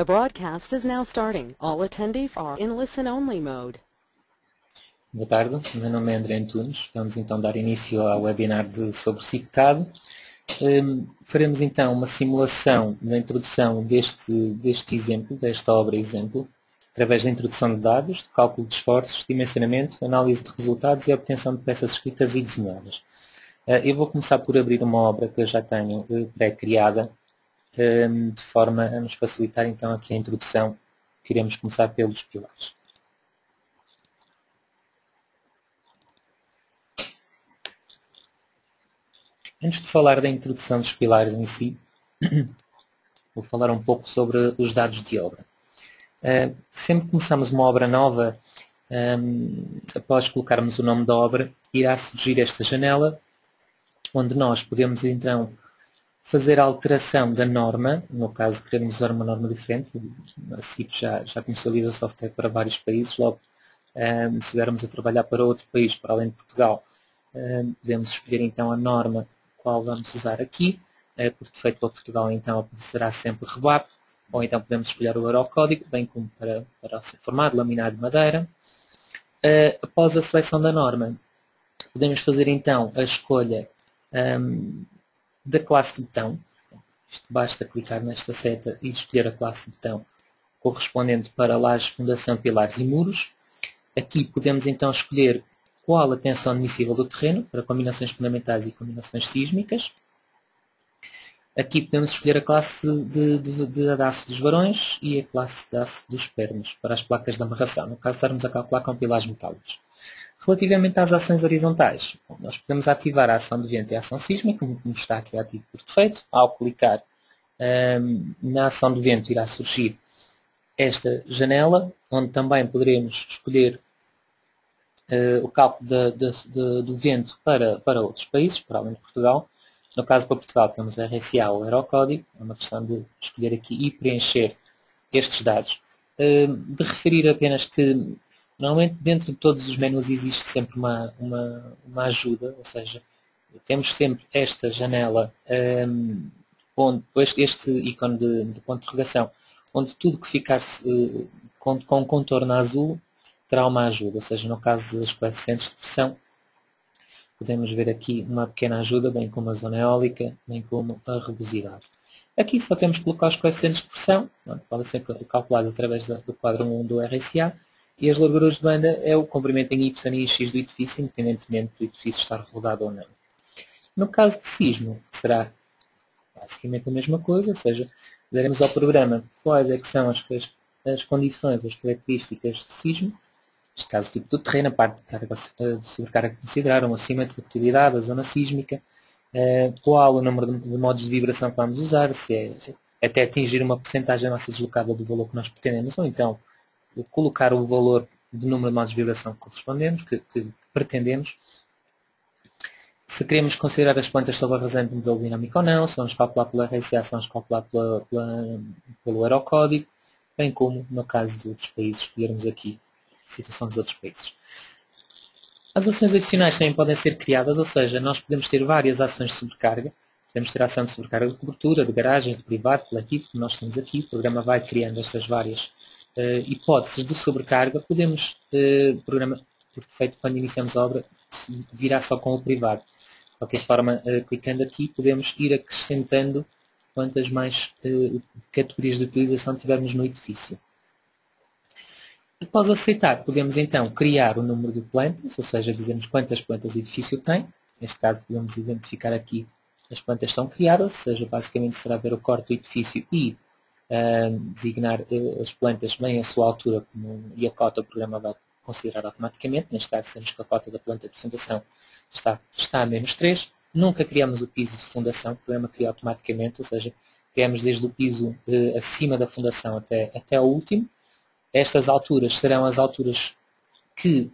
The broadcast is now starting. All attendees are in listen-only mode. Boa tarde, meu nome é André Antunes. Vamos então dar início ao webinar sobre SIPCAD. Faremos então uma simulação da introdução deste exemplo, desta obra exemplo, através da introdução de dados, de cálculo de esforços, dimensionamento, análise de resultados e obtenção de peças escritas e desenhadas. Eu vou começar por abrir uma obra que eu já tenho pré-criada, de forma a nos facilitar então aqui a introdução, que iremos começar pelos pilares. Antes de falar da introdução dos pilares em si, vou falar um pouco sobre os dados de obra. Sempre que começamos uma obra nova, após colocarmos o nome da obra, irá surgir esta janela, onde nós podemos então fazer a alteração da norma. No caso, queremos usar uma norma diferente. A CIP já comercializa software para vários países. Logo, se estivermos a trabalhar para outro país, para além de Portugal, podemos escolher então a norma qual vamos usar aqui. Por defeito para Portugal, então, será sempre REBAP, ou então podemos escolher o Eurocódigo, bem como para o formato laminado de madeira. Após a seleção da norma, podemos fazer então a escolha da classe de botão. Isto basta clicar nesta seta e escolher a classe de botão correspondente para lajes, fundação, pilares e muros. Aqui podemos então escolher qual a tensão admissível do terreno, para combinações fundamentais e combinações sísmicas. Aqui podemos escolher a classe de aço dos varões e a classe de aço dos pernos, para as placas de amarração, no caso estarmos a calcular com pilares metálicos. Relativamente às ações horizontais, nós podemos ativar a ação de vento e a ação sísmica, como está aqui ativo por defeito. Ao clicar na ação de vento irá surgir esta janela, onde também poderemos escolher o cálculo do vento para outros países, para além de Portugal. No caso para Portugal temos o RSA ou Eurocódigo, é uma questão de escolher aqui e preencher estes dados. De referir apenas que normalmente dentro de todos os menus existe sempre uma ajuda, ou seja, temos sempre esta janela, onde este ícone de ponto de interrogação, onde tudo que ficar com contorno azul terá uma ajuda, ou seja, no caso dos coeficientes de pressão, podemos ver aqui uma pequena ajuda, bem como a zona eólica, bem como a rugosidade. Aqui só temos que colocar os coeficientes de pressão, podem ser calculados através do quadro 1 do RSA, e as larguras de banda é o comprimento em Y e X do edifício, independentemente do edifício estar rodado ou não. No caso de sismo, será basicamente a mesma coisa, ou seja, daremos ao programa quais é que são as condições, as características de sismo, neste caso o tipo do terreno, a parte de sobrecarga que consideraram, acima de repetibilidade, a zona sísmica, qual o número de modos de vibração que vamos usar, se é até atingir uma porcentagem da massa deslocada do valor que nós pretendemos, ou então colocar o valor do número de modos de vibração que correspondemos, que pretendemos. Se queremos considerar as plantas sob a razão de modelo dinâmico ou não, se vamos calcular pela RSA, se vamos calcular pelo Eurocódigo, bem como no caso de outros países, escolhermos aqui a situação dos outros países. As ações adicionais também podem ser criadas, ou seja, nós podemos ter várias ações de sobrecarga. Podemos ter a ação de sobrecarga de cobertura, de garagens, de privado, coletivo, como nós temos aqui. O programa vai criando estas várias hipóteses de sobrecarga. Podemos, o programa, por defeito, quando iniciamos a obra, virá só com o privado. De qualquer forma, clicando aqui, podemos ir acrescentando quantas mais categorias de utilização tivermos no edifício. Após aceitar, podemos então criar o número de plantas, ou seja, dizemos quantas plantas o edifício tem. Neste caso, podemos identificar aqui as plantas que são criadas, ou seja, basicamente será ver o corte do edifício e designar as plantas bem a sua altura e a cota o programa vai considerar automaticamente. Neste caso, sabemos que a cota da planta de fundação está a -3. Nunca criamos o piso de fundação, o programa cria automaticamente, ou seja, criamos desde o piso acima da fundação até o último. Estas alturas serão as alturas que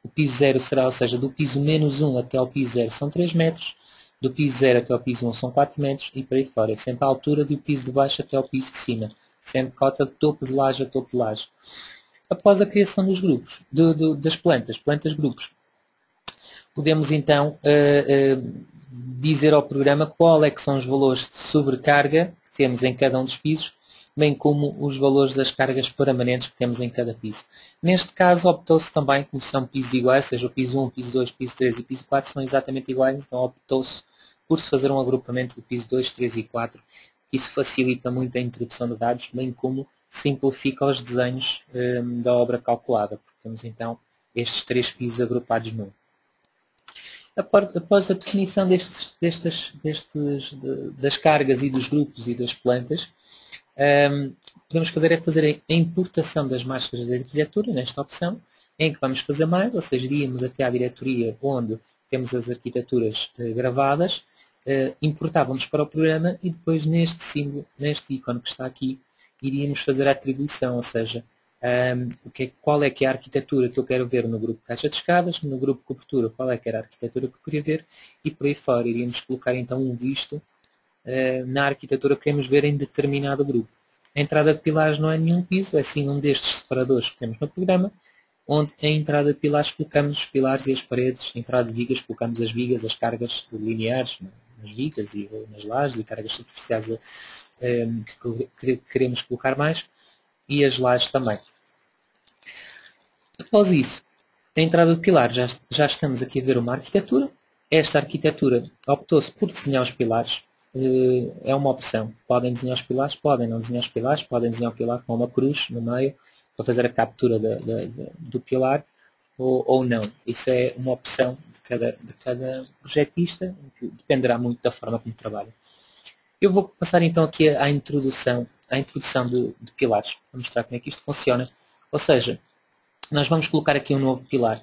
o piso 0 será, ou seja, do piso -1 até ao piso 0 são 3 metros, do piso 0 até ao piso 1 são 4 metros e por aí fora. É sempre a altura do piso de baixo até ao piso de cima, sempre cota de topo de laje a topo de laje. Após a criação dos grupos, das plantas grupos, podemos então dizer ao programa qual é que são os valores de sobrecarga que temos em cada um dos pisos bem como os valores das cargas permanentes que temos em cada piso. Neste caso optou-se também, como são pisos iguais, seja o piso 1, piso 2, piso 3 e piso 4 são exatamente iguais, então optou-se por se fazer um agrupamento de piso 2, 3 e 4. Isso facilita muito a introdução de dados, bem como simplifica os desenhos da obra calculada, porque temos então estes 3 pisos agrupados num. Após a definição das cargas e dos grupos e das plantas, podemos fazer a importação das máscaras da arquitetura, nesta opção, em que vamos fazer mais, ou seja, iríamos até à diretoria onde temos as arquiteturas gravadas, importávamos para o programa e depois neste símbolo, neste ícone que está aqui, iríamos fazer a atribuição, ou seja, qual é que é a arquitetura que eu quero ver no grupo caixa de escadas, no grupo cobertura qual é que era a arquitetura que eu queria ver e por aí fora. Iríamos colocar então um visto na arquitetura que queremos ver em determinado grupo. A entrada de pilares não é nenhum piso, é sim um destes separadores que temos no programa, onde em entrada de pilares colocamos os pilares e as paredes, em entrada de vigas colocamos as vigas, as cargas lineares nas vigas e nas lajes e cargas superficiais que queremos colocar mais e as lajes também. Após isso, a entrada de pilar, já estamos aqui a ver uma arquitetura. Esta arquitetura optou-se por desenhar os pilares. É uma opção. Podem desenhar os pilares, podem não desenhar os pilares, podem desenhar o pilar com uma cruz no meio para fazer a captura do pilar ou não. Isso é uma opção de cada projetista, dependerá muito da forma como trabalha. Eu vou passar então aqui à introdução de pilares, para mostrar como é que isto funciona. Ou seja, nós vamos colocar aqui um novo pilar.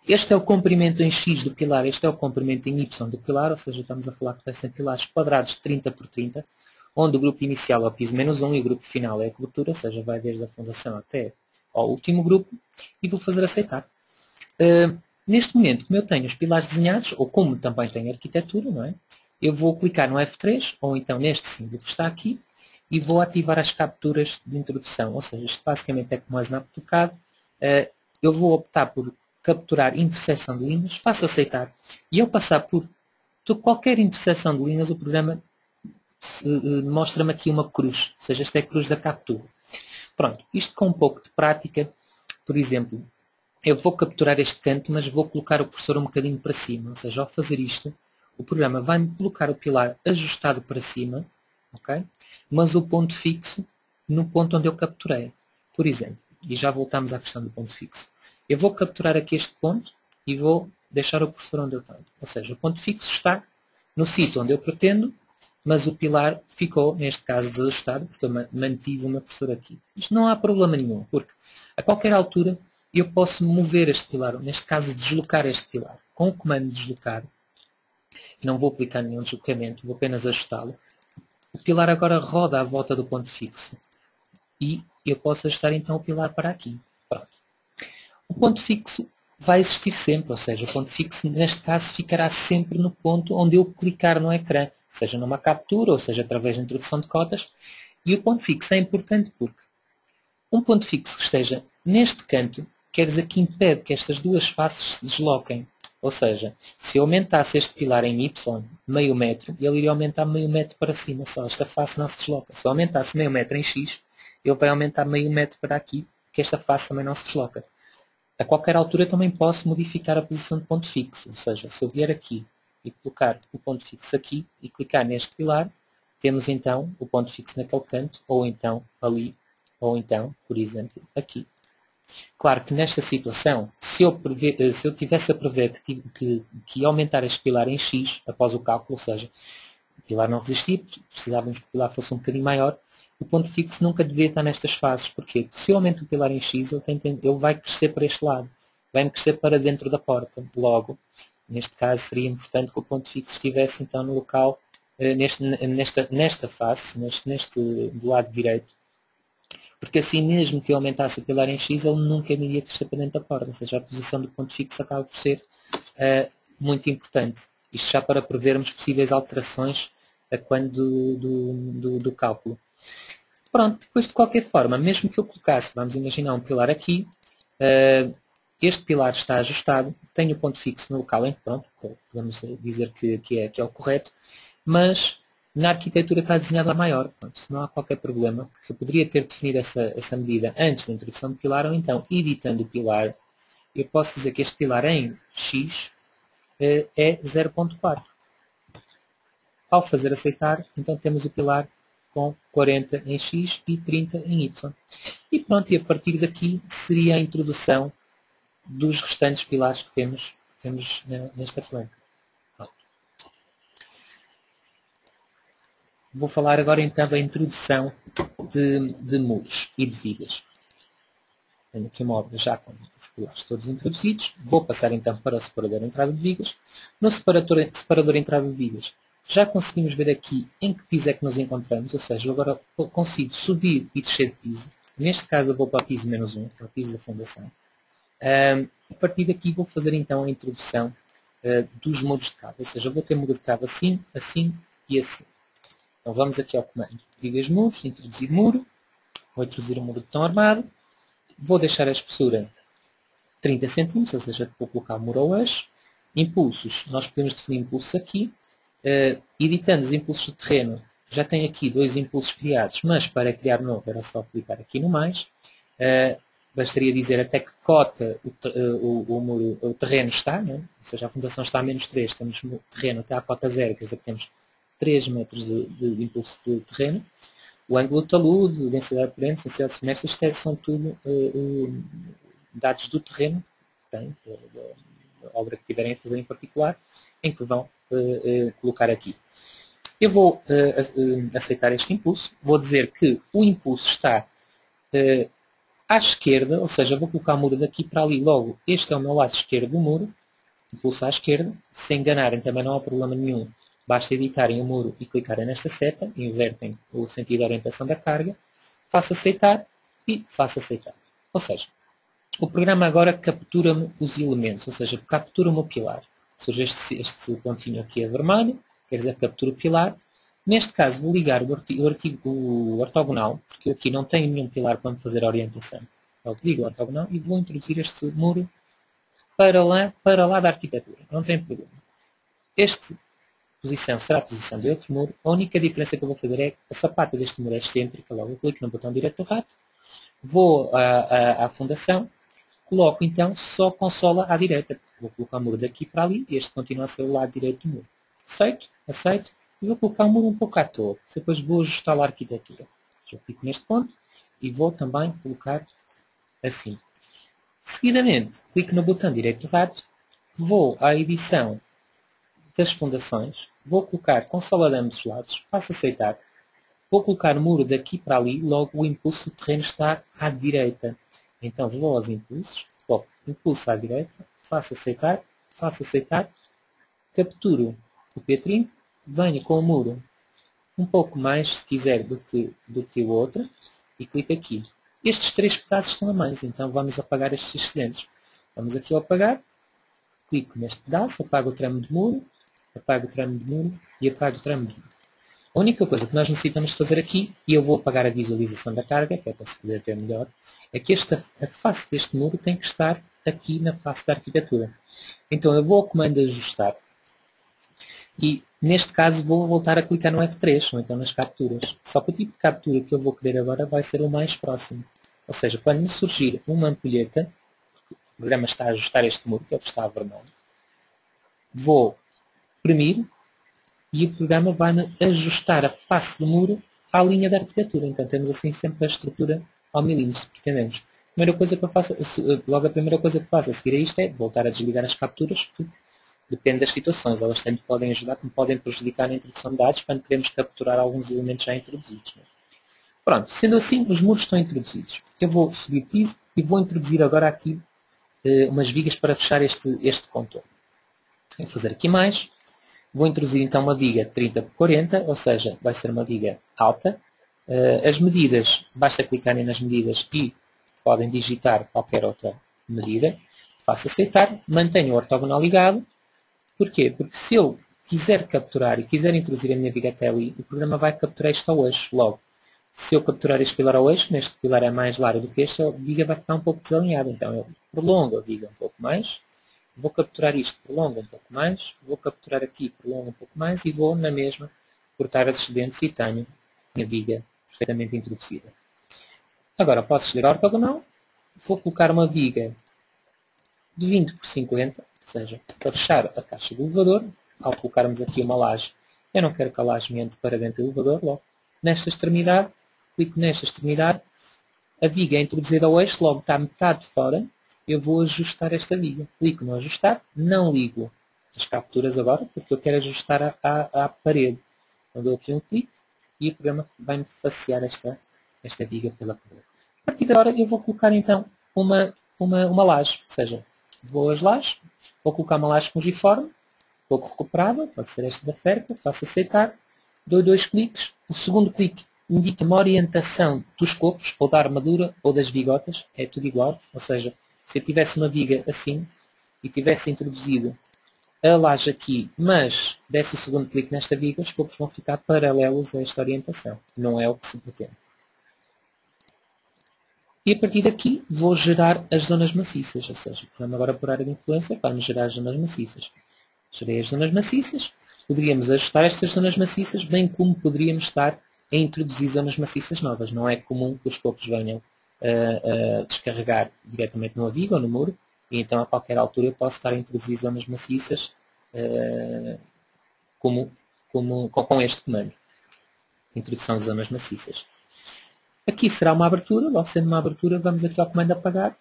Este é o comprimento em X do pilar, este é o comprimento em Y do pilar, ou seja, estamos a falar que vai ser pilares quadrados de 30 por 30, onde o grupo inicial é o piso menos 1 e o grupo final é a cobertura, ou seja, vai desde a fundação até ao último grupo, e vou fazer aceitar. Neste momento, como eu tenho os pilares desenhados, ou como também tenho arquitetura, não é? Eu vou clicar no F3, ou então neste símbolo que está aqui, e vou ativar as capturas de introdução, ou seja, isto basicamente é como o Snap tocado. Eu vou optar por capturar interseção de linhas, faço aceitar, e ao passar por qualquer interseção de linhas, o programa mostra-me aqui uma cruz, ou seja, esta é a cruz da captura. Pronto, isto com um pouco de prática, por exemplo, eu vou capturar este canto, mas vou colocar o cursor um bocadinho para cima, ou seja, ao fazer isto, o programa vai-me colocar o pilar ajustado para cima, ok? Mas o ponto fixo no ponto onde eu capturei. Por exemplo, e já voltamos à questão do ponto fixo. Eu vou capturar aqui este ponto e vou deixar o cursor onde eu tenho. Ou seja, o ponto fixo está no sítio onde eu pretendo, mas o pilar ficou, neste caso, desajustado, porque eu mantive o meu cursor aqui. Isto não há problema nenhum, porque a qualquer altura eu posso mover este pilar, neste caso deslocar este pilar. Com o comando deslocar, e não vou aplicar nenhum deslocamento, vou apenas ajustá-lo, o pilar agora roda à volta do ponto fixo. E eu posso ajustar então o pilar para aqui. Pronto. O ponto fixo vai existir sempre, ou seja, o ponto fixo neste caso ficará sempre no ponto onde eu clicar no ecrã, seja numa captura ou seja através da introdução de cotas. E o ponto fixo é importante porque um ponto fixo que esteja neste canto quer dizer que impede que estas duas faces se desloquem. Ou seja, se eu aumentasse este pilar em Y meio metro, ele iria aumentar meio metro para cima só. Esta face não se desloca. Se eu aumentasse meio metro em X, ele vai aumentar meio metro para aqui, que esta face também não se desloca. A qualquer altura eu também posso modificar a posição de ponto fixo. Ou seja, se eu vier aqui e colocar o ponto fixo aqui e clicar neste pilar, temos então o ponto fixo naquele canto, ou então ali, ou então, por exemplo, aqui. Claro que nesta situação, se eu tivesse a prever que ia aumentar este pilar em X após o cálculo, ou seja, o pilar não resistia, precisávamos que o pilar fosse um bocadinho maior, o ponto fixo nunca devia estar nestas fases. Porquê? Porque se eu aumento o pilar em X, ele vai crescer para este lado, vai-me crescer para dentro da porta. Logo, neste caso, seria importante que o ponto fixo estivesse então no local, nesta face, do lado direito, porque assim mesmo que eu aumentasse o pilar em X, ele nunca me iria crescer para dentro da porta. Ou seja, a posição do ponto fixo acaba por ser muito importante. Isto já para prevermos possíveis alterações a quando do cálculo. Pronto, depois de qualquer forma, mesmo que eu colocasse, vamos imaginar um pilar aqui, este pilar está ajustado, tenho o ponto fixo no local em que, pronto, podemos dizer que é o correto, mas Na arquitetura está desenhado a maior, pronto, não há qualquer problema, porque eu poderia ter definido essa medida antes da introdução do pilar, ou então, editando o pilar, eu posso dizer que este pilar em x é 0.4. Ao fazer aceitar, então temos o pilar com 40 em x e 30 em y. E pronto, e a partir daqui seria a introdução dos restantes pilares que temos nesta planta. Vou falar agora então da introdução de muros e de vigas. Tenho aqui uma obra já com os pilares todos introduzidos. Vou passar então para o separador de entrada de vigas. No separador de entrada de vigas já conseguimos ver aqui em que piso é que nos encontramos, ou seja, eu agora consigo subir e descer de piso. Neste caso eu vou para o piso -1, para o piso da fundação. A partir daqui vou fazer então a introdução dos muros de cabo, ou seja, eu vou ter muro de cabo assim, assim e assim. Então vamos aqui ao comando vigas muros, introduzir muro, vou introduzir um muro de betão armado, vou deixar a espessura 30 cm, ou seja, vou colocar o muro ao eixo. Impulsos, nós podemos definir impulsos aqui. Editando os impulsos de terreno, já tenho aqui 2 impulsos criados, mas para criar novo era só clicar aqui no mais. Bastaria dizer até que cota o terreno está, né? Ou seja, a fundação está a -3, temos o terreno até à cota 0, quer dizer que temos 3 metros de impulso de terreno. O ângulo de talude, densidade de corrente, densidade de semestre, isto são tudo dados do terreno que tem, da obra que tiverem a fazer em particular, em que vão colocar aqui. Eu vou aceitar este impulso, vou dizer que o impulso está à esquerda, ou seja, vou colocar o muro daqui para ali, logo este é o meu lado esquerdo do muro, impulso à esquerda, se enganarem também não há problema nenhum, basta editarem o muro e clicarem nesta seta, invertem o sentido de orientação da carga, faço aceitar e faço aceitar. Ou seja, o programa agora captura-me os elementos, ou seja, captura-me o pilar. Ou seja, este pontinho aqui é vermelho, quer dizer que captura o pilar. Neste caso vou ligar o ortogonal, porque eu aqui não tenho nenhum pilar para me fazer a orientação. Então ligo o ortogonal e vou introduzir este muro para lá da arquitetura. Não tem problema. Esta posição será a posição de outro muro. A única diferença que eu vou fazer é que a sapata deste muro é excêntrica. Logo eu clico no botão direito do rato, vou à fundação, coloco então só consola à direita. Vou colocar o muro daqui para ali e este continua a ser o lado direito do muro. Aceito. E vou colocar o muro um pouco à toa. Depois vou ajustar a arquitetura. Já clico neste ponto e vou também colocar assim. Seguidamente, clico no botão direito do rato, vou à edição das fundações, vou colocar consola de ambos os lados, faço aceitar. Vou colocar o muro daqui para ali, logo o impulso do terreno está à direita. Então vou aos impulsos, coloco impulso à direita, faço aceitar, capturo o P30, venho com o muro um pouco mais, se quiser, do que o outro, e clico aqui. Estes 3 pedaços estão a mais, então vamos apagar estes excedentes. Vamos aqui ao apagar, clico neste pedaço, apago o tramo de muro, apago o tramo de muro e apago o tramo de muro. A única coisa que nós necessitamos fazer aqui, e eu vou apagar a visualização da carga, que é para se poder ver melhor, é que a face deste muro tem que estar aqui na face da arquitetura. Então eu vou ao comando ajustar e neste caso vou voltar a clicar no F3, ou então nas capturas. Só que o tipo de captura que eu vou querer agora vai ser o mais próximo. Ou seja, quando me surgir uma ampulheta, o programa está a ajustar este muro, que é o que está a vermelho, vou imprimir e o programa vai-me ajustar a face do muro à linha da arquitetura. Então temos assim sempre a estrutura ao milímetro, se pretendemos. Logo a primeira coisa que faço a seguir a isto é voltar a desligar as capturas, porque depende das situações. Elas tanto podem ajudar como podem prejudicar na introdução de dados quando queremos capturar alguns elementos já introduzidos. Pronto, sendo assim, os muros estão introduzidos. Eu vou subir o piso e vou introduzir agora aqui umas vigas para fechar este contorno. Vou fazer aqui mais. Vou introduzir então uma viga 30 por 40, ou seja, vai ser uma viga alta. As medidas, basta clicarem nas medidas e podem digitar qualquer outra medida. Faço aceitar, mantenho o ortogonal ligado. Porquê? Porque se eu quiser capturar e quiser introduzir a minha viga até ali, o programa vai capturar isto ao eixo logo. Se eu capturar este pilar ao eixo, neste pilar é mais largo do que este, a viga vai ficar um pouco desalinhada. Então eu prolongo a viga um pouco mais, vou capturar isto, prolongo um pouco mais, vou capturar aqui, prolongo um pouco mais e vou na mesma cortar as excedentes e tenho a minha viga perfeitamente introduzida. Agora posso escolher a ortogonal, vou colocar uma viga de 20 por 50, ou seja, para fechar a caixa do elevador. Ao colocarmos aqui uma laje, eu não quero que a laje me entre para dentro do elevador, logo nesta extremidade, clico nesta extremidade, a viga é introduzida ao eixo, logo está metade de fora, eu vou ajustar esta viga. Clico no ajustar, não ligo as capturas agora, porque eu quero ajustar à parede. Eu dou aqui um clique e o programa vai-me facear esta viga pela parede. A partir de agora eu vou colocar então uma laje, ou seja, vou às lajes, vou colocar uma laje fungiforme, pouco recuperável, pode ser esta da Ferpa, faço aceitar, dou 2 cliques, o segundo clique indica-me a orientação dos copos, ou da armadura, ou das vigotas, é tudo igual, ou seja, se eu tivesse uma viga assim, e tivesse introduzido a laje aqui, mas desse o segundo clique nesta viga, os copos vão ficar paralelos a esta orientação, não é o que se pretende. E a partir daqui vou gerar as zonas maciças, ou seja, o programa agora por área de influência vai-me gerar as zonas maciças. Gerei as zonas maciças, poderíamos ajustar estas zonas maciças, bem como poderíamos estar a introduzir zonas maciças novas. Não é comum que os copos venham a descarregar diretamente numa viga ou no muro, e então a qualquer altura eu posso estar a introduzir zonas maciças com este comando. Introdução de zonas maciças. Aqui será uma abertura, logo sendo uma abertura, vamos aqui ao comando apagar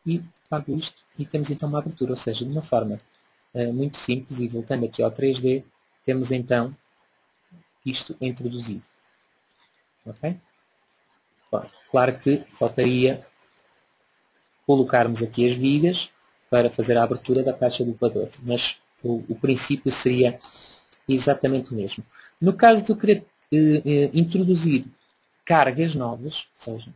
e apago isto e temos então uma abertura, ou seja, de uma forma muito simples, e voltando aqui ao 3D, temos então isto introduzido. Ok? Bom, claro que faltaria colocarmos aqui as vigas para fazer a abertura da caixa do elevador, mas o princípio seria exatamente o mesmo. No caso de eu querer introduzir cargas novas, ou seja,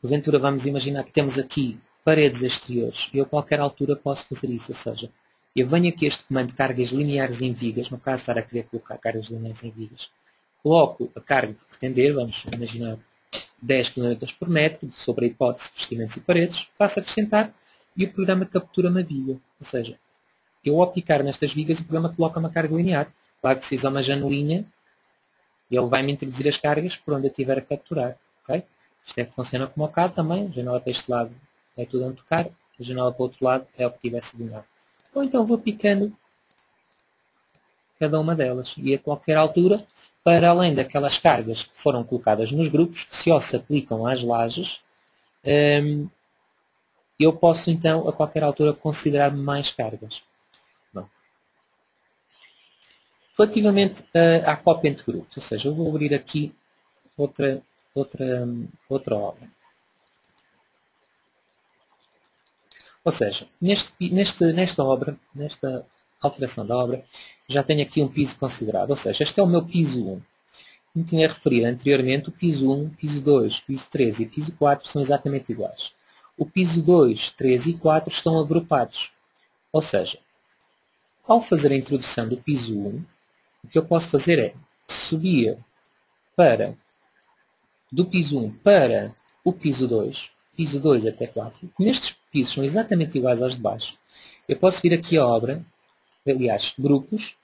porventura vamos imaginar que temos aqui paredes exteriores, e eu a qualquer altura posso fazer isso, ou seja, eu venho aqui este comando de cargas lineares em vigas, no caso de estar a querer colocar cargas lineares em vigas, coloco a carga que pretender, vamos imaginar 10 km por metro, sobre a hipótese de vestimentos e paredes, faço acrescentar e o programa captura-me a viga, ou seja, eu ao picar nestas vigas o programa coloca uma carga linear, claro que se fizer uma janelinha, ele vai-me introduzir as cargas por onde eu estiver a capturar. Okay? Isto é que funciona como o CAD também. A janela para este lado é tudo onde tocar. A janela para o outro lado é o que tiver sublinhado. Ou então vou picando cada uma delas. E a qualquer altura, para além daquelas cargas que foram colocadas nos grupos, que só se aplicam às lajes, eu posso então a qualquer altura considerar mais cargas. Relativamente à cópia entre grupos, ou seja, eu vou abrir aqui outra obra. Ou seja, nesta alteração da obra, já tenho aqui um piso considerado. Ou seja, este é o meu piso 1. Como tinha referido anteriormente, o piso 1, piso 2, piso 3 e piso 4 são exatamente iguais. O piso 2, 3 e 4 estão agrupados. Ou seja, ao fazer a introdução do piso 1, o que eu posso fazer é subir do piso 1 para o piso 2 até 4. Como estes pisos são exatamente iguais aos de baixo, eu posso vir aqui a obra, aliás, grupos,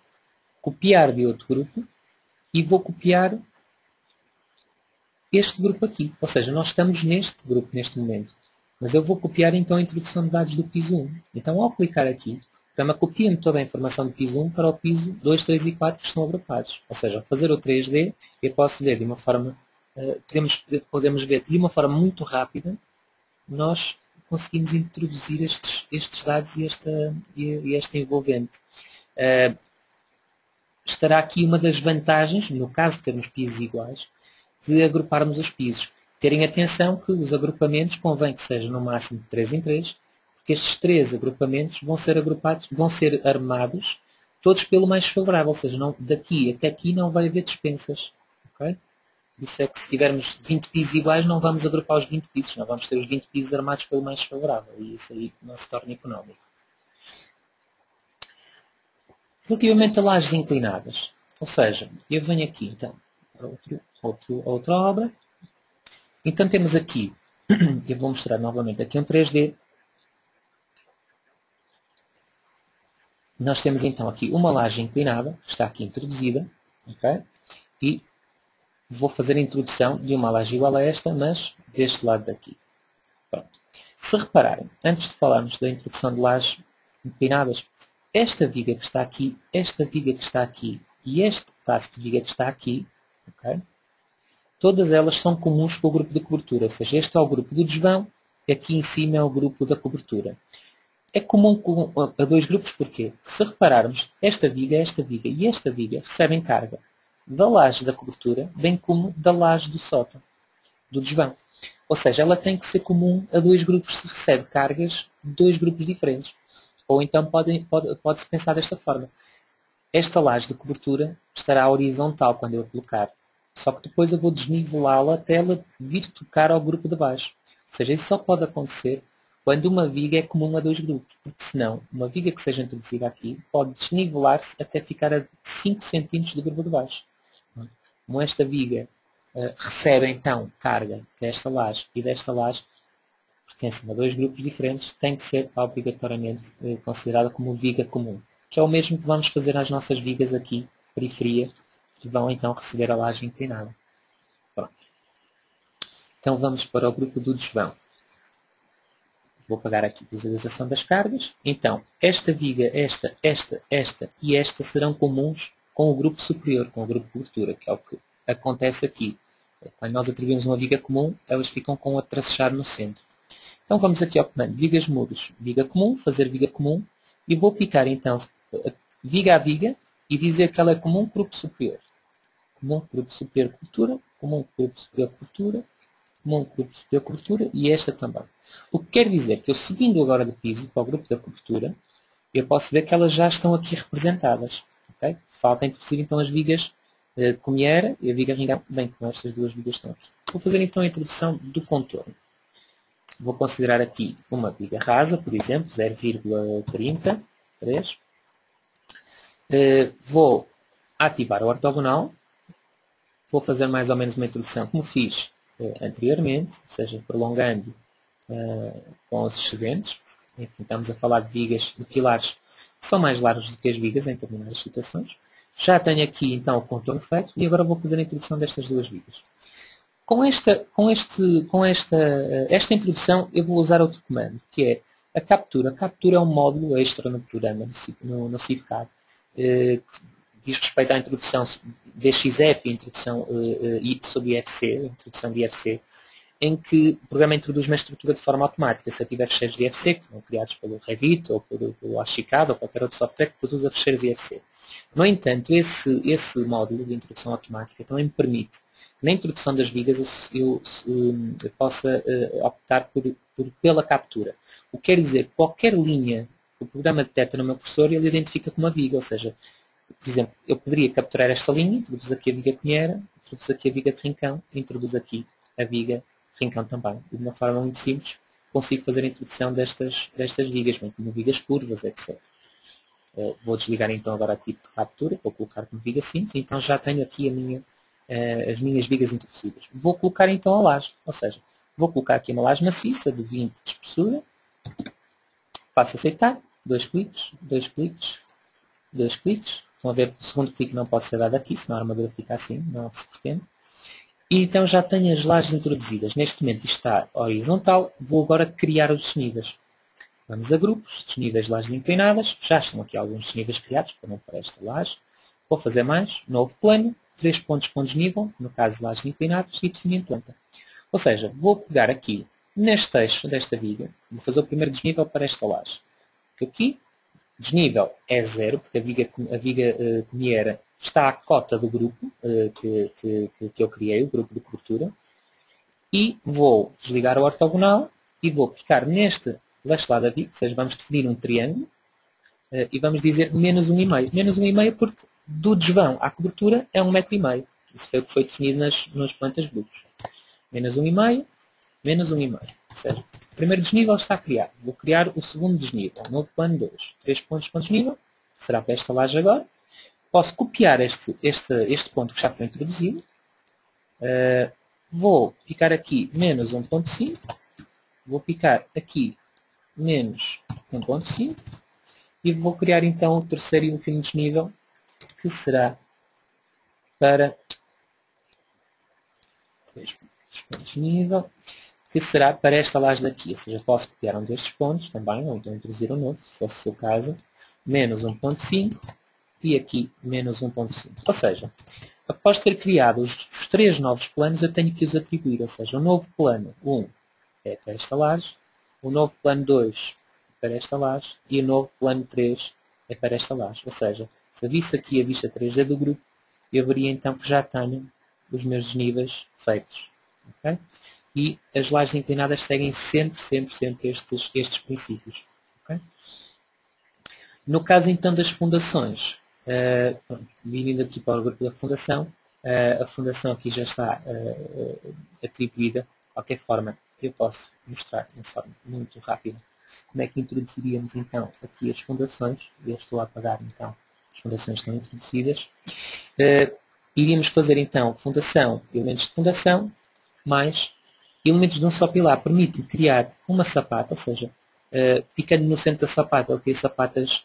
copiar de outro grupo e vou copiar este grupo aqui. Ou seja, nós estamos neste grupo neste momento, mas eu vou copiar então a introdução de dados do piso 1. Então, ao clicar aqui, o programa copia-me toda a informação do piso 1 para o piso 2, 3 e 4 que estão agrupados. Ou seja, ao fazer o 3D, eu posso ver de uma forma, podemos ver de uma forma muito rápida, nós conseguimos introduzir estes dados e esta envolvente. Estará aqui uma das vantagens, no caso de termos pisos iguais, de agruparmos os pisos. Terem atenção que os agrupamentos convém que sejam no máximo de 3 em 3, que estes 3 agrupamentos vão ser armados todos pelo mais favorável, ou seja, daqui até aqui não vai haver dispensas. Okay? Isso é que se tivermos 20 pisos iguais não vamos agrupar os 20 pisos, não vamos ter os 20 pisos armados pelo mais favorável e isso aí não se torna económico. Relativamente a lajes inclinadas, ou seja, eu venho aqui então para outra obra, então temos aqui, eu vou mostrar novamente aqui um 3D. Nós temos então aqui uma laje inclinada, que está aqui introduzida, ok? E vou fazer a introdução de uma laje igual a esta, mas deste lado daqui. Pronto. Se repararem, antes de falarmos da introdução de lajes empinadas, esta viga que está aqui, esta viga que está aqui e este pedaço de viga que está aqui, ok? Todas elas são comuns com o grupo de cobertura, ou seja, este é o grupo do desvão, aqui em cima é o grupo da cobertura. É comum a dois grupos, porquê? Porque se repararmos, esta viga e esta viga recebem carga da laje da cobertura, bem como da laje do sótão, do desvão. Ou seja, ela tem que ser comum a dois grupos se recebe cargas de dois grupos diferentes. Ou então pode-se pensar desta forma. Esta laje de cobertura estará horizontal quando eu a colocar. Só que depois eu vou desnivelá-la até ela vir tocar ao grupo de baixo. Ou seja, isso só pode acontecer quando uma viga é comum a dois grupos. Porque senão, uma viga que seja introduzida aqui pode desnivelar-se até ficar a 5 cm do grupo de baixo. Como esta viga recebe então carga desta laje e desta laje, pertencem a dois grupos diferentes, tem que ser obrigatoriamente considerada como viga comum. Que é o mesmo que vamos fazer às nossas vigas aqui, periferia, que vão então receber a laje inclinada. Pronto. Então vamos para o grupo do desvão. Vou apagar aqui a visualização das cargas. Então, esta viga, esta e esta serão comuns com o grupo superior, com o grupo de cobertura, que é o que acontece aqui. Quando nós atribuímos uma viga comum, elas ficam com o tracejado no centro. Então vamos aqui ao comando vigas muros, viga comum, fazer viga comum, e vou picar então viga a viga e dizer que ela é comum grupo superior. Comum grupo superior cobertura, comum grupo superior cobertura, comum grupo superior cobertura e esta também. O que quer dizer que eu subindo agora de piso para o grupo da cobertura, eu posso ver que elas já estão aqui representadas. Okay? Falta introduzir então as vigas como era e a viga ringão, bem como estas duas vigas estão aqui. Vou fazer então a introdução do contorno. Vou considerar aqui uma viga rasa, por exemplo, 0,33. Vou ativar o ortogonal. Vou fazer mais ou menos uma introdução como fiz anteriormente, ou seja, prolongando com os excedentes. Enfim, estamos a falar de vigas, de pilares que são mais largos do que as vigas em determinadas situações. Já tenho aqui então o contorno feito e agora vou fazer a introdução destas duas vigas. Com esta introdução eu vou usar outro comando, que é a captura. A captura é um módulo extra no programa, no CIVCAD, que diz respeito à introdução DXF, a introdução sobre IFC, a introdução de IFC, em que o programa introduz uma estrutura de forma automática. Se eu tiver fecheiros de IFC, que foram criados pelo Revit, ou pelo Archicad, ou qualquer outro software que produza fecheiros IFC. No entanto, esse módulo de introdução automática também me permite, na introdução das vigas, eu possa optar pela captura. O que quer dizer que qualquer linha que o programa detecta no meu cursor, ele identifica como uma viga, ou seja, por exemplo, eu poderia capturar esta linha, introduz aqui a viga cunheira, introduz aqui a viga de rincão, introduz aqui a viga de rincão também. E de uma forma muito simples, consigo fazer a introdução destas vigas, bem como vigas curvas, etc. Vou desligar então agora o tipo de captura, vou colocar como viga simples, então já tenho aqui as minhas vigas introduzidas. Vou colocar então a laje, ou seja, vou colocar aqui uma laje maciça de 20 de espessura, faço aceitar, 2 cliques, 2 cliques, 2 cliques. Estão a ver que o segundo clique não pode ser dado aqui, senão a armadura fica assim, não é o que se pretende. E então já tenho as lajes introduzidas. Neste momento isto está horizontal, vou agora criar os desníveis. Vamos a grupos, desníveis de lajes inclinadas, já estão aqui alguns desníveis criados, para esta laje. Vou fazer mais, novo plano, 3 pontos com desnível, no caso de lajes inclinadas, e definir planta. Ou seja, vou pegar aqui, neste eixo desta viga, vou fazer o primeiro desnível para esta laje. Aqui, desnível é 0, porque a viga cunheira está à cota do grupo que eu criei, o grupo de cobertura. E vou desligar o ortogonal e vou clicar neste lado da viga, ou seja, vamos definir um triângulo e vamos dizer menos 1,5. Menos 1,5 porque do desvão à cobertura é 1,5 m. Isso foi o que foi definido nas plantas grupos. Menos 1,5, menos 1,5. Ou seja, o primeiro desnível está criado. Vou criar o segundo desnível. Novo plano 2. 3 pontos com desnível. Será para esta laje agora. Posso copiar este ponto que já foi introduzido. Vou picar aqui menos 1,5. Vou picar aqui menos 1,5. E vou criar então o terceiro e último desnível, que será para 3 pontos de nível, que será para esta laje daqui. Ou seja, posso copiar um destes pontos também, ou então introduzir um novo, se fosse o caso, menos 1.5 e aqui menos 1.5. Ou seja, após ter criado os 3 novos planos, eu tenho que os atribuir. Ou seja, o novo plano 1 é para esta laje, o novo plano 2 é para esta laje e o novo plano 3 é para esta laje. Ou seja, se eu visse aqui a vista 3D do grupo, eu veria então que já tenho os meus desníveis feitos. Okay? E as lajes inclinadas seguem sempre estes princípios. Okay? No caso então das fundações, vindo aqui para o grupo da fundação, a fundação aqui já está atribuída. De qualquer forma, eu posso mostrar de uma forma muito rápida como é que introduziríamos então aqui as fundações. Eu estou a apagar então, as fundações estão introduzidas. Iríamos fazer então fundação, elementos de fundação, mais elementos de um só pilar. Permite criar uma sapata, ou seja, picando no centro da sapata, ele cria sapatas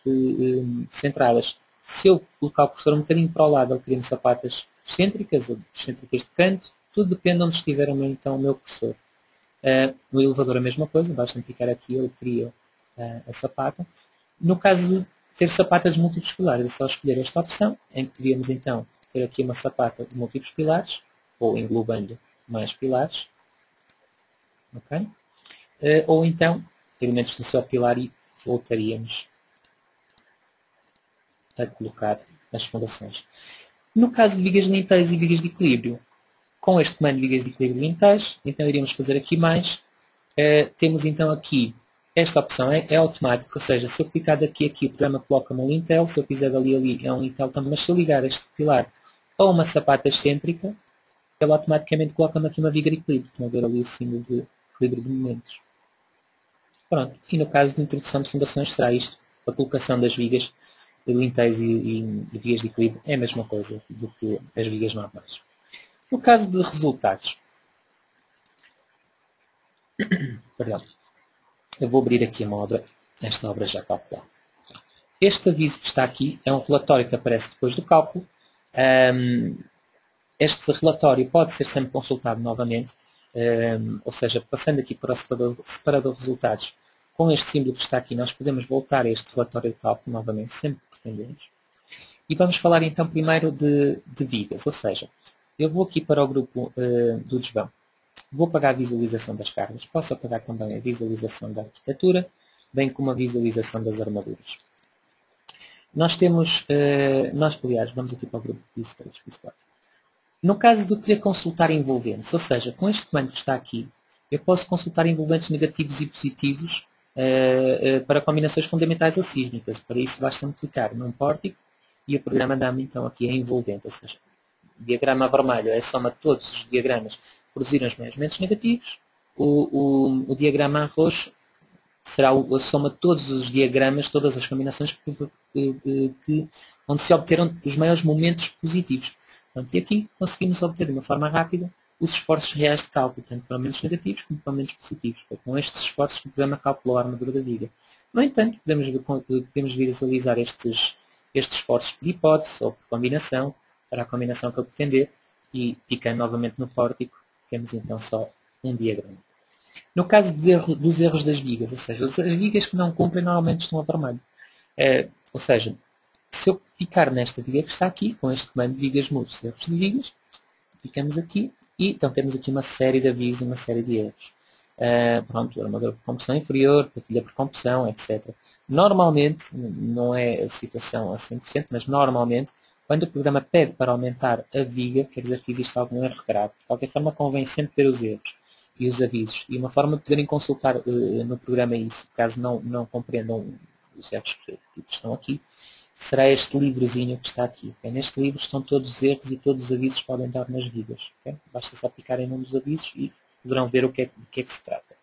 centradas. Se eu colocar o cursor um bocadinho para o lado, ele cria sapatas excêntricas ou excêntricas de canto. Tudo depende de onde estiver então, o meu cursor. No elevador a mesma coisa, basta picar aqui, ele cria a sapata. No caso de ter sapatas de múltiplos pilares, é só escolher esta opção, em que podíamos então ter aqui uma sapata de múltiplos pilares, ou englobando mais pilares. Okay? Ou então, elementos do seu pilar e voltaríamos a colocar as fundações. No caso de vigas linteiras e vigas de equilíbrio, com este comando de vigas de equilíbrio linteiras, então iríamos fazer aqui mais. Temos então aqui, esta opção é automática, ou seja, se eu clicar daqui a aqui, o programa coloca-me um lintel, se eu fizer dali a ali é um lintel também, mas se eu ligar este pilar a uma sapata excêntrica, ele automaticamente coloca-me aqui uma viga de equilíbrio. Estão a ver ali o símbolo de equilíbrio de momentos. Pronto, e no caso de introdução de fundações será isto, a colocação das vigas linteiras e vigas de equilíbrio é a mesma coisa do que as vigas normais. No caso de resultados, perdão, eu vou abrir aqui uma obra, esta obra já calculada. Este aviso que está aqui é um relatório que aparece depois do cálculo. Este relatório pode ser sempre consultado novamente, ou seja, passando aqui para o separador de resultados, com este símbolo que está aqui, nós podemos voltar a este relatório de cálculo novamente, sempre que pretendemos. E vamos falar então primeiro de vigas, ou seja, eu vou aqui para o grupo do desvão. Vou apagar a visualização das cargas. Posso apagar também a visualização da arquitetura, bem como a visualização das armaduras. Nós temos, aliás, vamos aqui para o grupo piso 3, piso 4. No caso de eu querer consultar envolventes, ou seja, com este comando que está aqui, eu posso consultar envolventes negativos e positivos para combinações fundamentais ou sísmicas. Para isso basta-me clicar num pórtico e o programa dá-me então aqui a envolvente, ou seja, o diagrama vermelho é a soma de todos os diagramas que produziram os elementos negativos, o diagrama roxo será a soma de todos os diagramas, todas as combinações onde se obteram os maiores momentos positivos. Pronto, e aqui conseguimos obter de uma forma rápida os esforços reais de cálculo, tanto para momentos negativos como para momentos positivos. Foi com estes esforços que o programa calculou a armadura da viga. No entanto, podemos visualizar estes esforços por hipótese ou por combinação, para a combinação que eu pretender, e picando novamente no pórtico, temos então só um diagrama. No caso dos erros das vigas, ou seja, as vigas que não cumprem normalmente estão a vermelho. Ou seja, se eu picar nesta viga que está aqui, com este comando de vigas mudos, erros de vigas, picamos aqui e então temos aqui uma série de avisos e uma série de erros. Pronto, armadura por compressão inferior, patilha por compressão, etc. Normalmente, não é a situação a 100%, mas normalmente, quando o programa pede para aumentar a viga, quer dizer que existe algum erro grave. De qualquer forma, convém sempre ver os erros e os avisos. E uma forma de poderem consultar no programa isso, caso não compreendam os erros que estão aqui, será este livrozinho que está aqui. Okay? Neste livro estão todos os erros e todos os avisos que podem dar nas vigas. Okay? Basta só picar em um dos avisos e poderão ver de que é que se trata.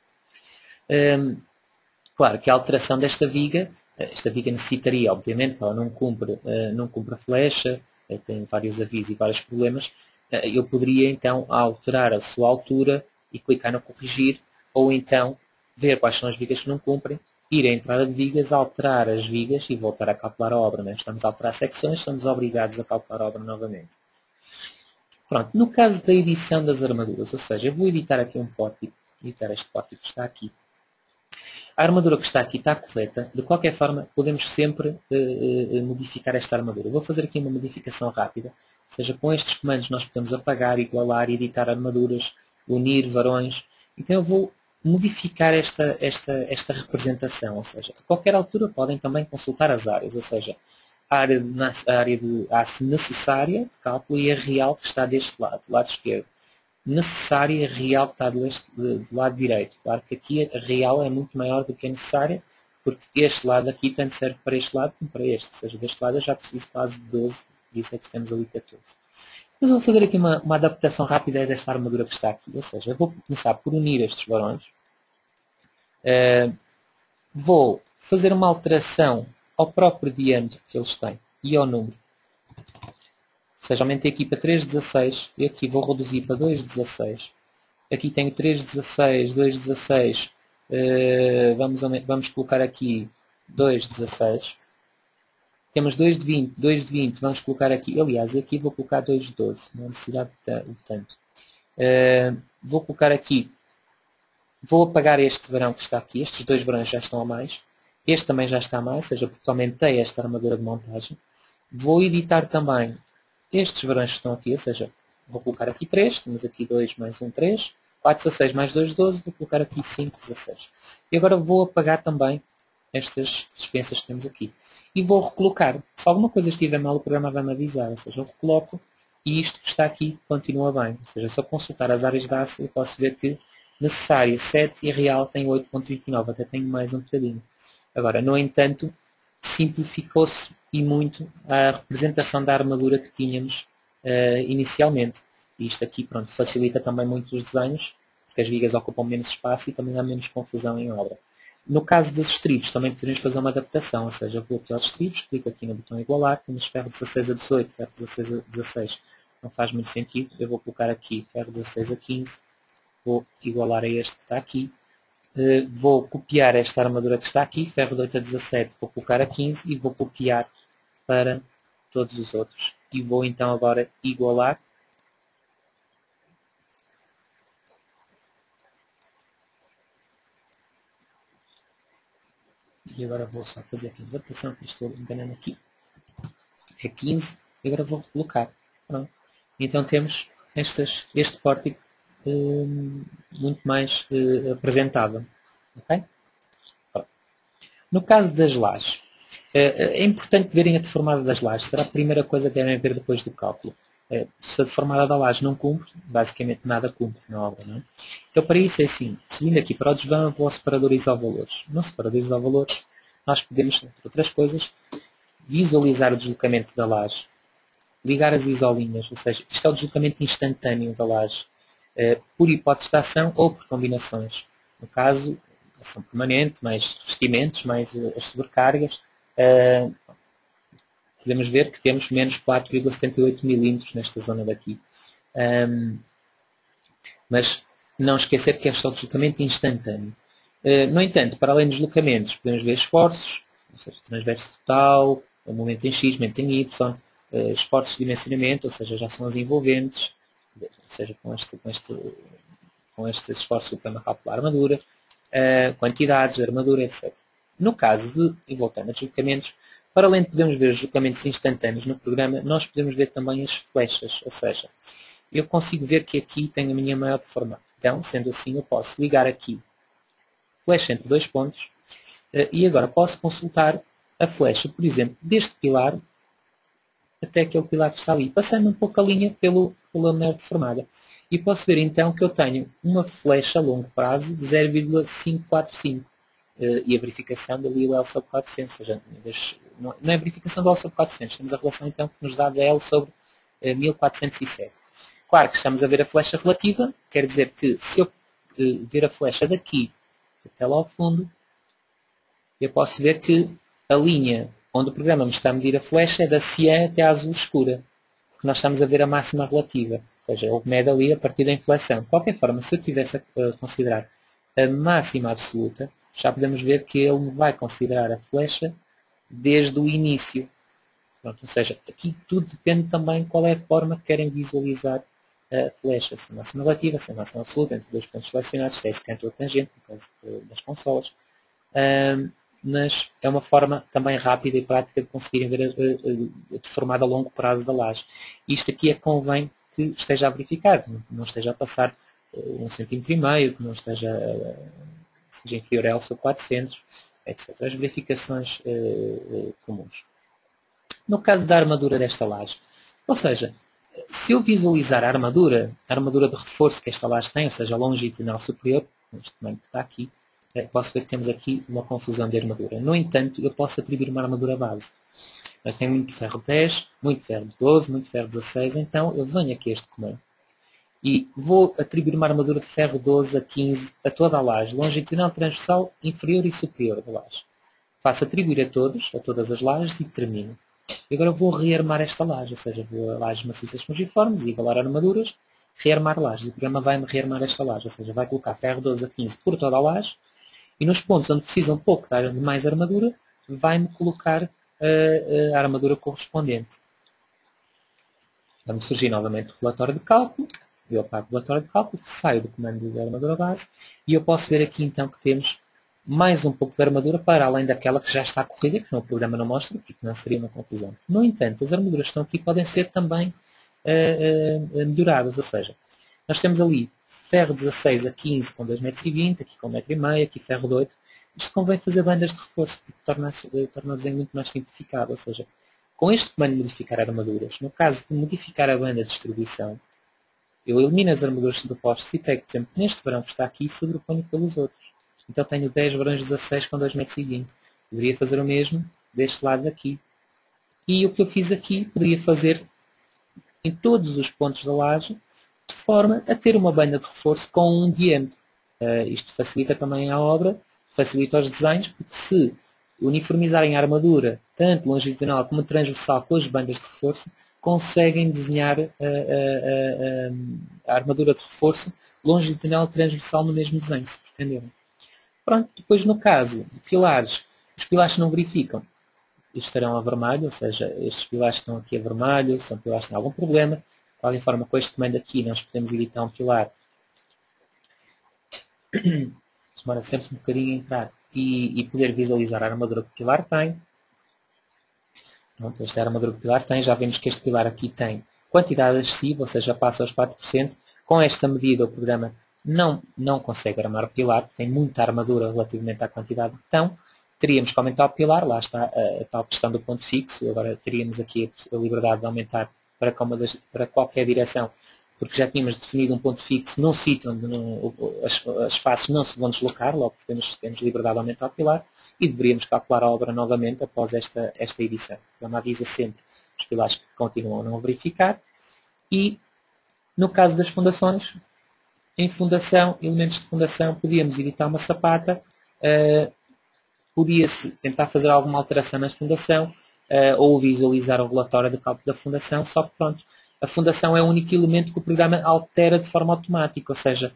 Claro que a alteração desta viga, esta viga necessitaria, obviamente, que ela não cumpre a flecha, tem vários avisos e vários problemas, eu poderia então alterar a sua altura e clicar no corrigir, ou então ver quais são as vigas que não cumprem, ir à entrada de vigas, alterar as vigas e voltar a calcular a obra. Né? Estamos a alterar secções, estamos obrigados a calcular a obra novamente. Pronto, no caso da edição das armaduras, ou seja, eu vou editar aqui um pórtico, editar este pórtico que está aqui. A armadura que está aqui está correta. De qualquer forma, podemos sempre modificar esta armadura. Eu vou fazer aqui uma modificação rápida. Ou seja, com estes comandos nós podemos apagar, igualar, editar armaduras, unir varões. Então eu vou modificar esta representação. Ou seja, a qualquer altura podem também consultar as áreas. Ou seja, a área de aço necessária de cálculo e a real que está deste lado, do lado esquerdo. Necessária real que está do lado direito. Claro que aqui a real é muito maior do que a necessária, porque este lado aqui tanto serve para este lado como para este. Ou seja, deste lado eu já preciso quase de 12, por isso é que temos ali 14. Mas vou fazer aqui uma adaptação rápida desta armadura que está aqui. Ou seja, eu vou começar por unir estes varões. Vou fazer uma alteração ao próprio diâmetro que eles têm e ao número. Ou seja, aumentei aqui para 3,16 e aqui vou reduzir para 2,16. Aqui tenho 3,16, 2,16, vamos colocar aqui 2,16. Temos 2,20, 2,20, vamos colocar aqui, aliás, aqui vou colocar 2,12, não há necessidade de tanto. Vou colocar aqui, vou apagar este varão que está aqui, estes dois varões já estão a mais. Este também já está a mais, ou seja, porque aumentei esta armadura de montagem. Vou editar também estes varões que estão aqui, ou seja, vou colocar aqui 3, temos aqui 2 mais 1, 3, 4, 16 mais 2, 12, vou colocar aqui 5, 16. E agora vou apagar também estas dispensas que temos aqui. E vou recolocar. Se alguma coisa estiver mal, o programa vai me avisar, ou seja, eu recoloco e isto que está aqui continua bem. Ou seja, se eu consultar as áreas de aço, eu posso ver que necessária 7 e real tem 8,29, até tenho mais um bocadinho. Agora, no entanto, simplificou-se e muito a representação da armadura que tínhamos inicialmente. E isto aqui, pronto, facilita também muito os desenhos, porque as vigas ocupam menos espaço e também há menos confusão em obra. No caso dos estribos, também podemos fazer uma adaptação, ou seja, eu vou aqui aos estribos, clico aqui no botão igualar, temos ferro 16 a 18, ferro 16 a 16, não faz muito sentido, eu vou colocar aqui ferro 16 a 15, vou igualar a este que está aqui. Vou copiar esta armadura que está aqui, ferro de 8 a 17, vou colocar a 15 e vou copiar para todos os outros. E vou então agora igualar. E agora vou só fazer aqui a adaptação, que estou enganando aqui. É 15 e agora vou colocar. Pronto. Então temos este pórtico muito mais apresentável. Okay? No caso das lajes, é importante verem a deformada das lajes. Será a primeira coisa que devem ver depois do cálculo. Se a deformada da laje não cumpre, basicamente nada cumpre na obra. Não é? Então para isso é assim, subindo aqui para o desvão, eu vou ao separador isovalores. No separador isovalores, nós podemos, entre outras coisas, visualizar o deslocamento da laje, ligar as isolinhas, ou seja, isto é o deslocamento instantâneo da laje, por hipótese de ação ou por combinações. No caso, ação permanente, mais revestimentos, mais as sobrecargas, podemos ver que temos menos 4,78 mm nesta zona daqui. Mas não esquecer que este é o deslocamento instantâneo. No entanto, para além dos deslocamentos, podemos ver esforços, ou seja, transverso total, o momento em X, momento em Y, esforços de dimensionamento, ou seja, já são as envolventes, ou seja, com este esforço o programa calcula a armadura, quantidades de armadura, etc. No caso de, e voltando a deslocamentos, para além de podermos ver os deslocamentos instantâneos no programa, nós podemos ver também as flechas, ou seja, eu consigo ver que aqui tenho a minha maior deformada. Então, sendo assim, eu posso ligar aqui flecha entre dois pontos e agora posso consultar a flecha, por exemplo, deste pilar até aquele pilar que está ali, passando um pouco a linha pela maior deformada. E posso ver então que eu tenho uma flecha a longo prazo de 0,545 e a verificação dali o L sobre 400, ou seja, não é a verificação do L sobre 400, temos a relação então que nos dá de L sobre 1407. Claro que estamos a ver a flecha relativa, quer dizer que se eu ver a flecha daqui até lá ao fundo, eu posso ver que a linha onde o programa me está a medir a flecha é da cian até à azul escura, porque nós estamos a ver a máxima relativa, ou seja, ele mede ali a partir da inflexão. De qualquer forma, se eu tivesse a considerar a máxima absoluta, já podemos ver que ele me vai considerar a flecha desde o início. Pronto, ou seja, aqui tudo depende também qual é a forma que querem visualizar flecha sem máxima relativa, sem máxima absoluta, entre dois pontos selecionados, se é secante ou tangente, no caso das consolas. Mas é uma forma também rápida e prática de conseguirem ver a deformada a longo prazo da laje. Isto aqui é que convém que esteja a verificar, que não esteja a passar 1,5 cm, que não esteja seja inferior a L sobre 400, etc. As verificações comuns. No caso da armadura desta laje, ou seja, se eu visualizar a armadura de reforço que esta laje tem, ou seja, a longitudinal superior, neste tamanho que está aqui, posso ver que temos aqui uma confusão de armadura. No entanto, eu posso atribuir uma armadura base. Mas tem muito ferro 10, muito ferro 12, muito ferro 16, então eu venho aqui a este comando e vou atribuir uma armadura de ferro 12 a 15 a toda a laje, longitudinal, transversal, inferior e superior da laje. Faço atribuir a todas as lajes e termino. E agora vou rearmar esta laje, ou seja, vou a lajes maciças fungiformes, igualar armaduras, rearmar lajes. O programa vai-me rearmar esta laje, ou seja, vai colocar ferro 12 a 15 por toda a laje, e nos pontos onde precisa um pouco de mais armadura, vai-me colocar a armadura correspondente. Vai-me surgir novamente o relatório de cálculo, eu apago o relatório de cálculo, saio do comando de armadura base, e eu posso ver aqui então que temos mais um pouco de armadura para além daquela que já está corrida, que o programa não mostra, porque não seria uma confusão. No entanto, as armaduras que estão aqui podem ser também melhoradas, ou seja, nós temos ali ferro 16 a 15 com 2,20 m, aqui com 1,5 m, aqui ferro de 8. Isto convém fazer bandas de reforço, porque torna o desenho muito mais simplificado. Ou seja, com este comando de modificar armaduras, no caso de modificar a banda de distribuição, eu elimino as armaduras sobrepostas e pego, por exemplo, neste varão que está aqui e sobreponho pelos outros. Então tenho 10 varões 16 com 2,20 m. Poderia fazer o mesmo deste lado daqui. E o que eu fiz aqui, poderia fazer em todos os pontos da laje, de forma a ter uma banda de reforço com um diâmetro. Isto facilita também a obra, facilita os desenhos, porque se uniformizarem a armadura, tanto longitudinal como transversal, com as bandas de reforço, conseguem desenhar a armadura de reforço longitudinal e transversal no mesmo desenho, se pretenderem. Pronto, depois no caso de pilares, os pilares não verificam, estarão a vermelho, ou seja, estes pilares estão aqui a vermelho, são pilares que têm algum problema. De qualquer forma, com este comando aqui, nós podemos editar um pilar. Demora sempre um bocadinho a entrar e poder visualizar a armadura que o pilar tem. Pronto, esta é a armadura que o pilar tem. Já vemos que este pilar aqui tem quantidade excessiva, ou seja, passa aos 4%. Com esta medida, o programa não consegue armar o pilar, tem muita armadura relativamente à quantidade que estão. Teríamos que aumentar o pilar, lá está a tal questão do ponto fixo. Agora teríamos aqui a liberdade de aumentar para qualquer direção, porque já tínhamos definido um ponto fixo num sítio onde as faces não se vão deslocar, logo temos liberdade de aumentar o pilar e deveríamos calcular a obra novamente após esta edição. O programa avisa sempre os pilares que continuam a não verificar. E no caso das fundações, em fundação, elementos de fundação, podíamos editar uma sapata, podia-se tentar fazer alguma alteração na fundação ou visualizar o relatório de cálculo da fundação, só que pronto, a fundação é o único elemento que o programa altera de forma automática, ou seja,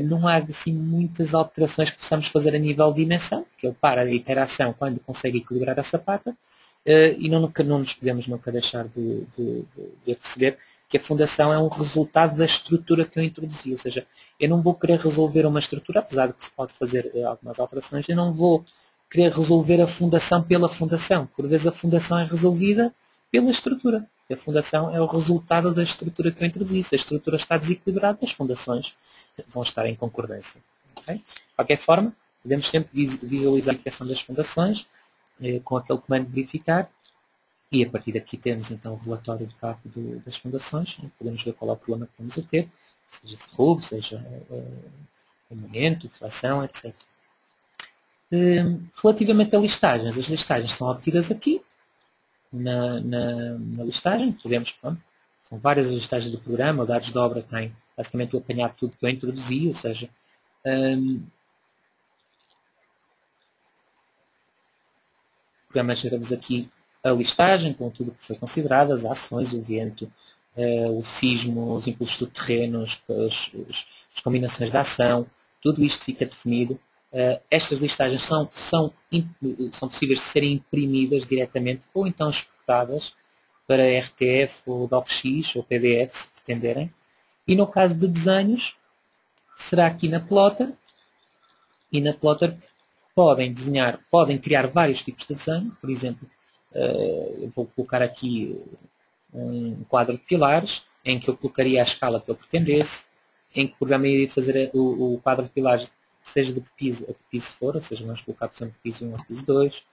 não há assim muitas alterações que possamos fazer a nível de dimensão, que ele para a iteração quando consegue equilibrar a sapata, e não nos podemos nunca deixar de perceber que a fundação é um resultado da estrutura que eu introduzi, ou seja, eu não vou querer resolver uma estrutura, apesar de que se pode fazer algumas alterações, eu não vou querer resolver a fundação pela fundação. Por vezes a fundação é resolvida pela estrutura. A fundação é o resultado da estrutura que eu introduzi. Se a estrutura está desequilibrada, as fundações vão estar em concordância. Okay? De qualquer forma, podemos sempre visualizar a criação das fundações com aquele comando de verificar. E a partir daqui temos então o relatório de cálculo das fundações. Podemos ver qual é o problema que estamos a ter, seja derrubo, seja momento, inflação, etc. Relativamente a listagens, as listagens são obtidas aqui na listagem. Podemos, pronto, são várias as listagens do programa. O dados de obra tem basicamente o apanhado de tudo que eu introduzi, ou seja, o programa gera-vos aqui a listagem com tudo o que foi considerado, as ações, o vento, o sismo, os impulsos do terreno, as combinações de ação, tudo isto fica definido. Estas listagens são possíveis de serem imprimidas diretamente ou então exportadas para RTF ou DocX ou PDF, se pretenderem. E no caso de desenhos, será aqui na Plotter. E na Plotter podem criar vários tipos de desenho. Por exemplo, eu vou colocar aqui um quadro de pilares, em que eu colocaria a escala que eu pretendesse, em que o programa iria fazer o quadro de pilares, seja de que piso a que piso for, ou seja, vamos colocar, por exemplo, piso 1 ou piso 2,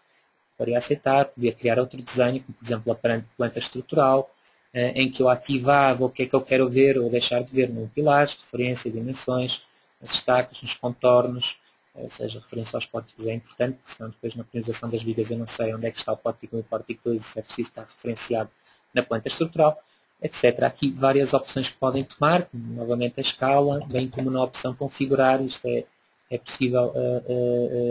poderia aceitar, podia criar outro desenho, como por exemplo a planta estrutural, em que eu ativava o que é que eu quero ver ou deixar de ver no pilares, referência, dimensões, as estacas, nos contornos, ou seja, referência aos pórticos é importante, porque senão depois na organização das vigas eu não sei onde é que está o pórtico 1 e o pórtico 2, isso é preciso estar referenciado na planta estrutural, etc. Há aqui várias opções que podem tomar, como novamente a escala, bem como na opção configurar, isto é possível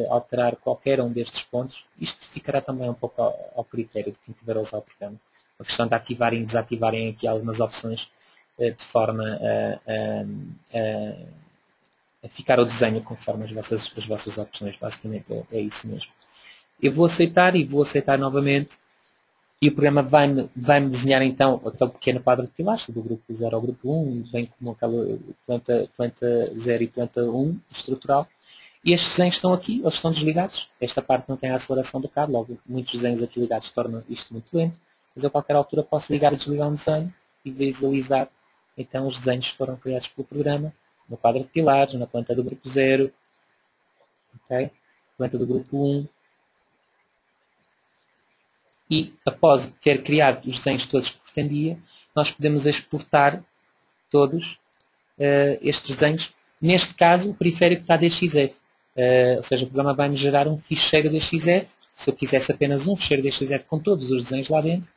alterar qualquer um destes pontos. Isto ficará também um pouco ao critério de quem tiver a usar o programa. A questão de ativarem e desativarem aqui algumas opções de forma a ficar o desenho conforme as vossas opções. Basicamente é isso mesmo. Eu vou aceitar e vou aceitar novamente. E o programa vai-me desenhar então aquele pequeno quadro de pilares, do grupo 0 ao grupo 1, bem como aquela planta 0 e planta 1 estrutural. E estes desenhos estão aqui, eles estão desligados. Esta parte não tem a aceleração do cabo, logo muitos desenhos aqui ligados tornam isto muito lento. Mas eu a qualquer altura posso ligar e desligar um desenho e visualizar. Então os desenhos foram criados pelo programa, no quadro de pilares, na planta do grupo 0, okay? Planta do grupo 1. E após ter criado os desenhos todos que pretendia, nós podemos exportar todos estes desenhos. Neste caso, o periférico está DXF. Ou seja, o programa vai-me gerar um ficheiro DXF. Se eu quisesse apenas um ficheiro DXF com todos os desenhos lá dentro,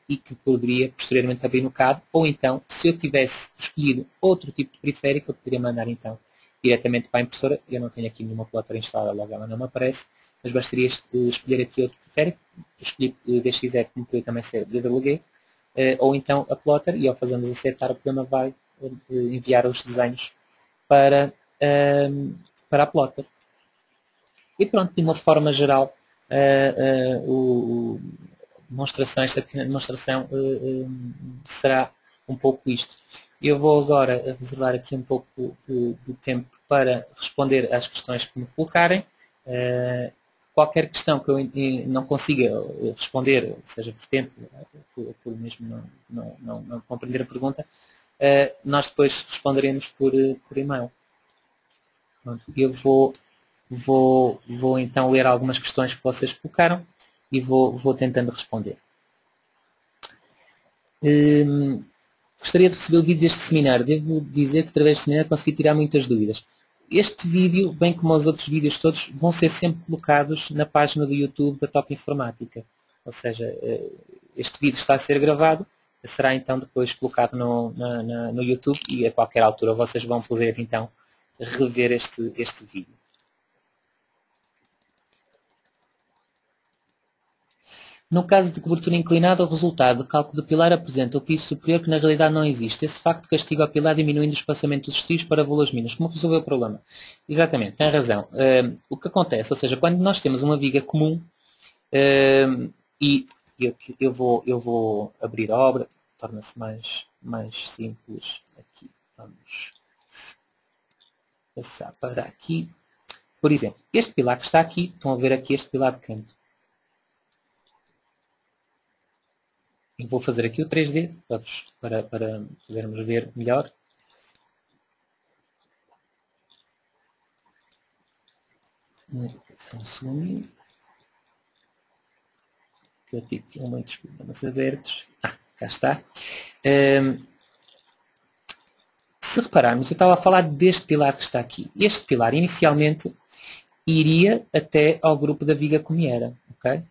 e que poderia posteriormente abrir no CAD, ou então, se eu tivesse escolhido outro tipo de periférico, eu poderia mandar então diretamente para a impressora. Eu não tenho aqui nenhuma Plotter instalada, logo ela não me aparece, mas bastaria escolher aqui outro periférico, escolhi DXF, como poderia também ser DWG, ou então a Plotter, e ao fazermos acertar, o programa vai enviar os desenhos para a Plotter. E pronto, de uma forma geral, esta pequena demonstração será um pouco isto. Eu vou agora reservar aqui um pouco de tempo para responder às questões que me colocarem. Qualquer questão que eu não consiga responder, seja por tempo, por mesmo não compreender a pergunta, nós depois responderemos por e-mail. Pronto, eu vou então ler algumas questões que vocês colocaram e vou tentando responder. Gostaria de receber o vídeo deste seminário. Devo dizer que através deste seminário consegui tirar muitas dúvidas. Este vídeo, bem como os outros vídeos todos, vão ser sempre colocados na página do YouTube da Top Informática. Ou seja, este vídeo está a ser gravado, será então depois colocado no YouTube e a qualquer altura vocês vão poder então rever este vídeo. No caso de cobertura inclinada, o resultado de cálculo do pilar apresenta o piso superior que na realidade não existe. Esse facto castiga o pilar diminuindo o espaçamento dos fios para valores mínimos. Como resolver o problema? Exatamente, tem razão. O que acontece, ou seja, quando nós temos uma viga comum, e eu vou abrir a obra, torna-se mais simples aqui. Vamos passar para aqui. Por exemplo, este pilar que está aqui, estão a ver aqui este pilar de canto. Eu vou fazer aqui o 3D para podermos ver melhor. Só um segundinho. Que eu tive aqui muitos problemas abertos. Cá está. Se repararmos, eu estava a falar deste pilar que está aqui. Este pilar inicialmente iria até ao grupo da viga como era. Okay?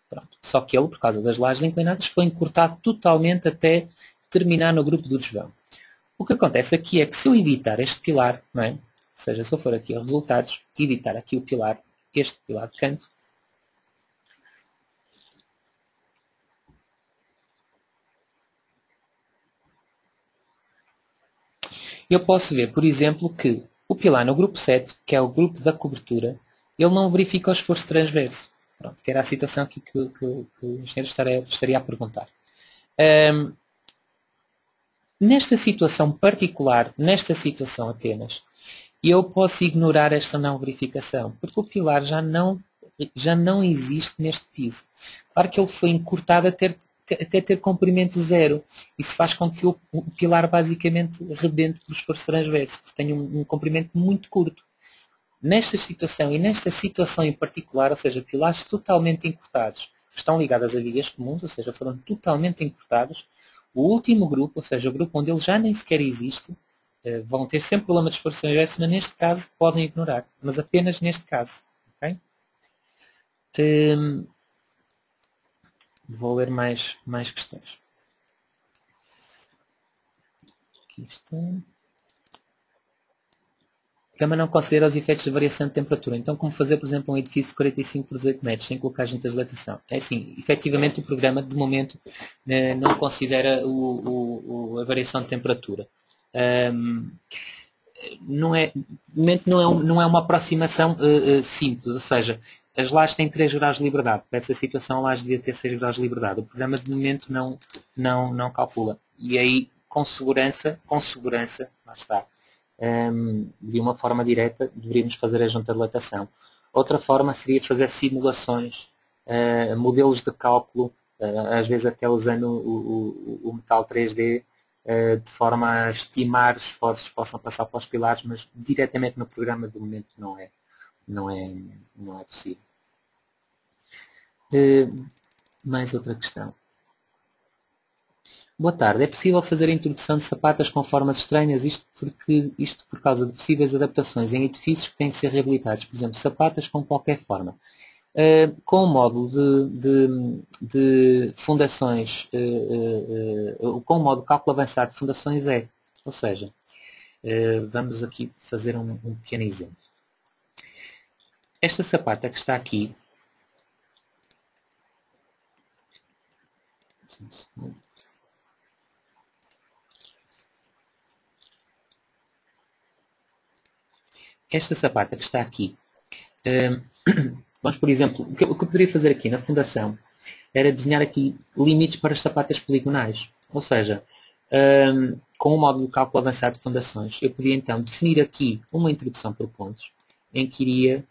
Pronto. Só que ele, por causa das lajes inclinadas, foi encurtado totalmente até terminar no grupo do desvão. O que acontece aqui é que se eu editar este pilar, não é? Ou seja, se eu for aqui a resultados, editar aqui o pilar, este pilar de canto, eu posso ver, por exemplo, que o pilar no grupo 7, que é o grupo da cobertura, ele não verifica o esforço transverso. Pronto, que era a situação aqui que o engenheiro estaria a perguntar. Nesta situação particular, nesta situação apenas, eu posso ignorar esta não verificação, porque o pilar já não existe neste piso. Claro que ele foi encurtado até ter comprimento zero. Isso faz com que o pilar basicamente rebente por esforço transverso, que tenha um comprimento muito curto. Nesta situação e nesta situação em particular, ou seja, pilares totalmente encurtados, estão ligados a vigas comuns, ou seja, foram totalmente encurtados, o último grupo, ou seja, o grupo onde ele já nem sequer existe, vão ter sempre problema de esforço transverso, mas neste caso podem ignorar, mas apenas neste caso. Okay? Vou ler mais questões. Aqui está. O programa não considera os efeitos de variação de temperatura. Então, como fazer, por exemplo, um edifício de 45 por 18 metros, sem colocar juntas de dilatação? É assim, efetivamente o programa, de momento, não considera a variação de temperatura. Não é uma aproximação simples, ou seja, as lajes têm 3 graus de liberdade. Para essa situação, a laje devia ter 6 graus de liberdade. O programa, de momento, não calcula. E aí, com segurança, lá está. De uma forma direta, deveríamos fazer a junta de dilatação. Outra forma seria fazer simulações, modelos de cálculo, às vezes até usando o metal 3D, de forma a estimar esforços que possam passar para os pilares, mas diretamente no programa de momento não é possível. Mais outra questão. Boa tarde. É possível fazer a introdução de sapatas com formas estranhas? Isto por causa de possíveis adaptações em edifícios que têm de ser reabilitados. Por exemplo, sapatas com qualquer forma. Com o módulo de fundações, com o módulo de cálculo avançado de fundações ou seja, vamos aqui fazer um pequeno exemplo. Esta sapata que está aqui, esta sapata que está aqui, mas, por exemplo, o que eu poderia fazer aqui na fundação era desenhar aqui limites para as sapatas poligonais. Ou seja, com o módulo de cálculo avançado de fundações, eu podia então definir aqui uma introdução por pontos, em que iria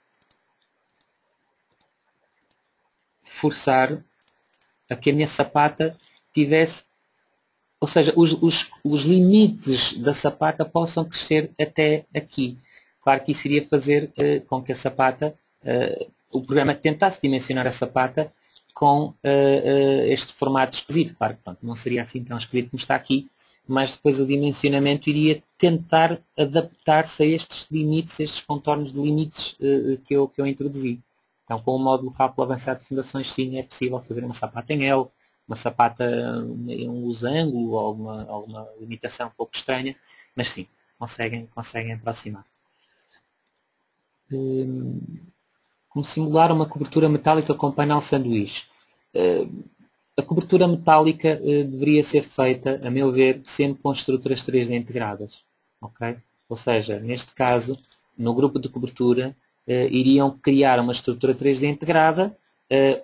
forçar a que a minha sapata tivesse, ou seja, os limites da sapata possam crescer até aqui. Claro que isso iria fazer com que a sapata, o programa tentasse dimensionar a sapata com este formato esquisito. Claro que pronto, não seria assim tão esquisito como está aqui, mas depois o dimensionamento iria tentar adaptar-se a estes limites, a estes contornos de limites que eu introduzi. Então, com o módulo de cálculo avançado de fundações, sim, é possível fazer uma sapata em L, uma sapata em um losango ou alguma limitação um pouco estranha, mas sim, conseguem aproximar. Como simular uma cobertura metálica com painel sanduíche. A cobertura metálica deveria ser feita, a meu ver, sempre com estruturas 3D integradas. Okay? Ou seja, neste caso, no grupo de cobertura, iriam criar uma estrutura 3D integrada,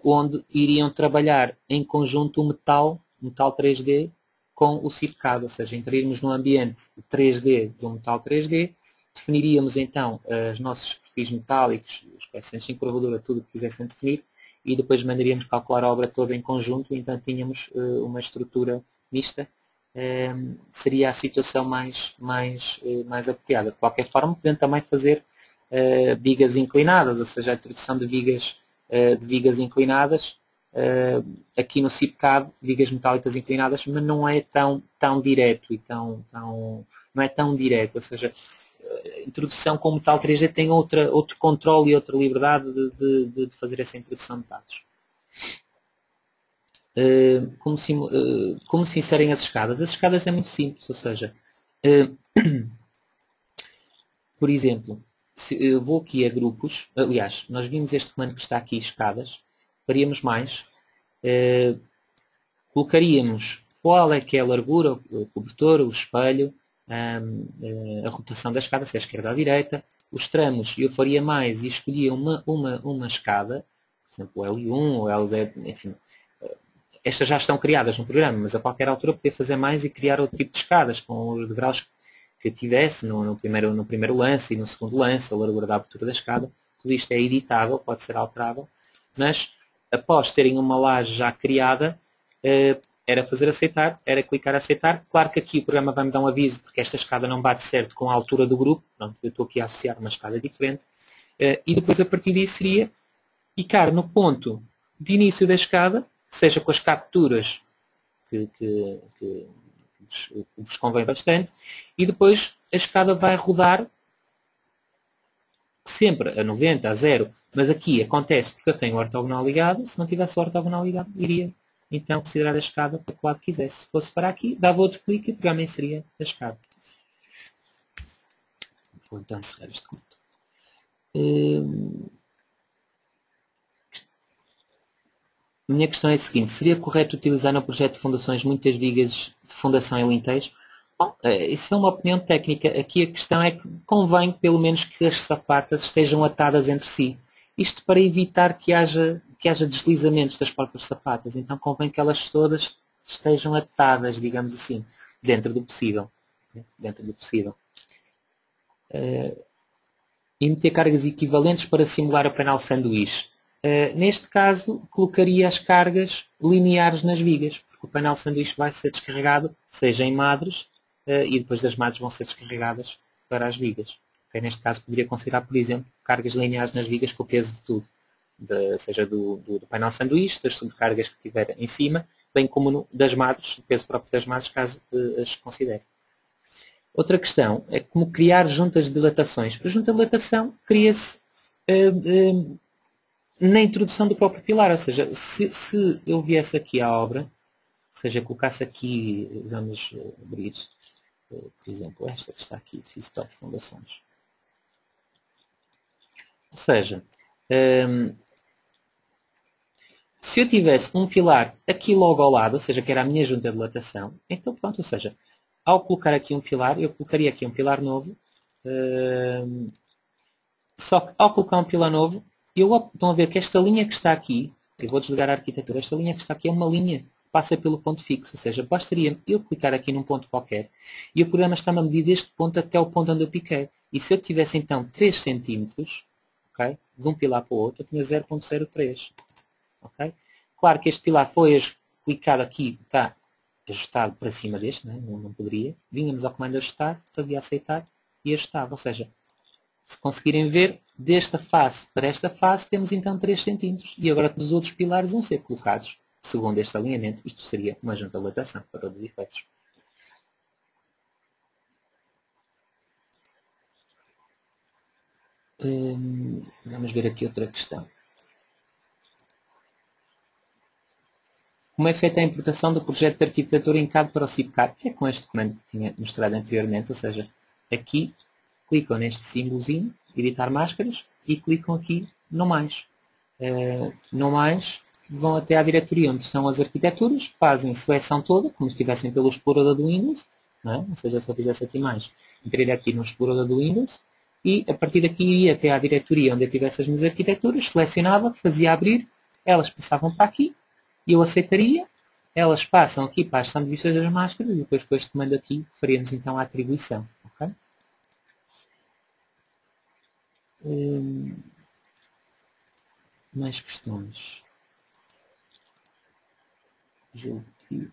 onde iriam trabalhar em conjunto o metal 3D com o CIPCAD, ou seja, entraríamos no ambiente 3D do metal 3D, definiríamos então os nossos perfis metálicos, os coeficientes de curvatura, tudo o que quisessem definir, e depois mandaríamos calcular a obra toda em conjunto, e então tínhamos uma estrutura mista. Seria a situação mais apropriada. De qualquer forma, podemos também fazer vigas inclinadas, ou seja, a introdução de vigas inclinadas, aqui no CIPCAD, vigas metálicas inclinadas, mas não é tão direto, e não é tão direto, ou seja, a introdução com metal 3D tem outro controle e outra liberdade de fazer essa introdução de dados. Como se inserem as escadas? As escadas é muito simples, ou seja, por exemplo, se eu vou aqui a grupos, aliás, nós vimos este comando que está aqui, escadas, faríamos mais, colocaríamos qual é que é a largura, o cobertor, o espelho, a rotação da escada, se é a esquerda ou a direita, os tramos eu faria mais e escolhia uma escada, por exemplo o L1 ou L10, enfim, estas já estão criadas no programa, mas a qualquer altura poder fazer mais e criar outro tipo de escadas com os degraus que tivesse no primeiro lance e no segundo lance, a largura da abertura da escada. Tudo isto é editável, pode ser alterável, mas após terem uma laje já criada, era fazer aceitar, era clicar aceitar. Claro que aqui o programa vai me dar um aviso porque esta escada não bate certo com a altura do grupo. Pronto, eu estou aqui a associar uma escada diferente. E depois a partir disso seria picar no ponto de início da escada, seja com as capturas que vos convém bastante, e depois a escada vai rodar sempre a 90, a 0, mas aqui acontece porque eu tenho o ortogonal ligado. Se não tivesse o ortogonal ligado, iria então considerar a escada para que lado quisesse. Se fosse para aqui, dava outro clique e o programa seria a escada. Vou então encerrar este conto. A minha questão é a seguinte: seria correto utilizar no projeto de fundações muitas vigas de fundação em linteiros? Bom, isso é uma opinião técnica. Aqui a questão é que convém pelo menos que as sapatas estejam atadas entre si. Isto para evitar que haja deslizamentos das próprias sapatas. Então convém que elas todas estejam atadas, digamos assim, dentro do possível. Dentro do possível. E meter cargas equivalentes para simular o painel sanduíche. Neste caso, colocaria as cargas lineares nas vigas, porque o painel sanduíche vai ser descarregado, seja em madres, e depois das madres vão ser descarregadas para as vigas. Neste caso, poderia considerar, por exemplo, cargas lineares nas vigas com o peso de tudo, seja do painel sanduíche, das sobrecargas que tiver em cima, bem como das madres, o peso próprio das madres, caso as considere. Outra questão é como criar juntas de dilatações. Para junta de dilatação, cria-se na introdução do próprio pilar, ou seja, se eu viesse aqui à obra, ou seja, colocasse aqui, vamos abrir, por exemplo, esta que está aqui, fiz top fundações. Ou seja, se eu tivesse um pilar aqui logo ao lado, ou seja, que era a minha junta de dilatação, então pronto, ou seja, ao colocar aqui um pilar, eu colocaria aqui um pilar novo, só que ao colocar um pilar novo, estão a ver que esta linha que está aqui, eu vou desligar a arquitetura, esta linha que está aqui é uma linha que passa pelo ponto fixo, ou seja, bastaria eu clicar aqui num ponto qualquer e o programa está-me a medir deste ponto até o ponto onde eu piquei. E se eu tivesse então 3 cm, okay, de um pilar para o outro, eu tinha 0.03. Okay? Claro que este pilar foi clicado aqui, está ajustado para cima deste, não poderia. Vínhamos ao comando ajustar, fazia aceitar e ajustava. Ou seja, se conseguirem ver, desta face para esta face temos então 3 cm. E agora os outros pilares vão ser colocados segundo este alinhamento. Isto seria uma junta de dilatação para os efeitos. Vamos ver aqui outra questão. Como é feita a importação do projeto de arquitetura em CAD para o CIPCAR? É com este comando que tinha mostrado anteriormente, ou seja, aqui clicam neste símbolozinho, editar máscaras, e clicam aqui no mais. No mais, vão até à diretoria onde estão as arquiteturas, fazem seleção toda, como se estivessem pelo explorador do Windows, não é? Ou seja, se eu fizesse aqui mais, entraria aqui no explorador do Windows, e a partir daqui ia até à diretoria onde eu tivesse as minhas arquiteturas, selecionava, fazia abrir, elas passavam para aqui, e eu aceitaria, elas passam aqui para a gestão de vistas das máscaras, e depois com este comando aqui faríamos então a atribuição. Okay? Mais questões? Julgo que...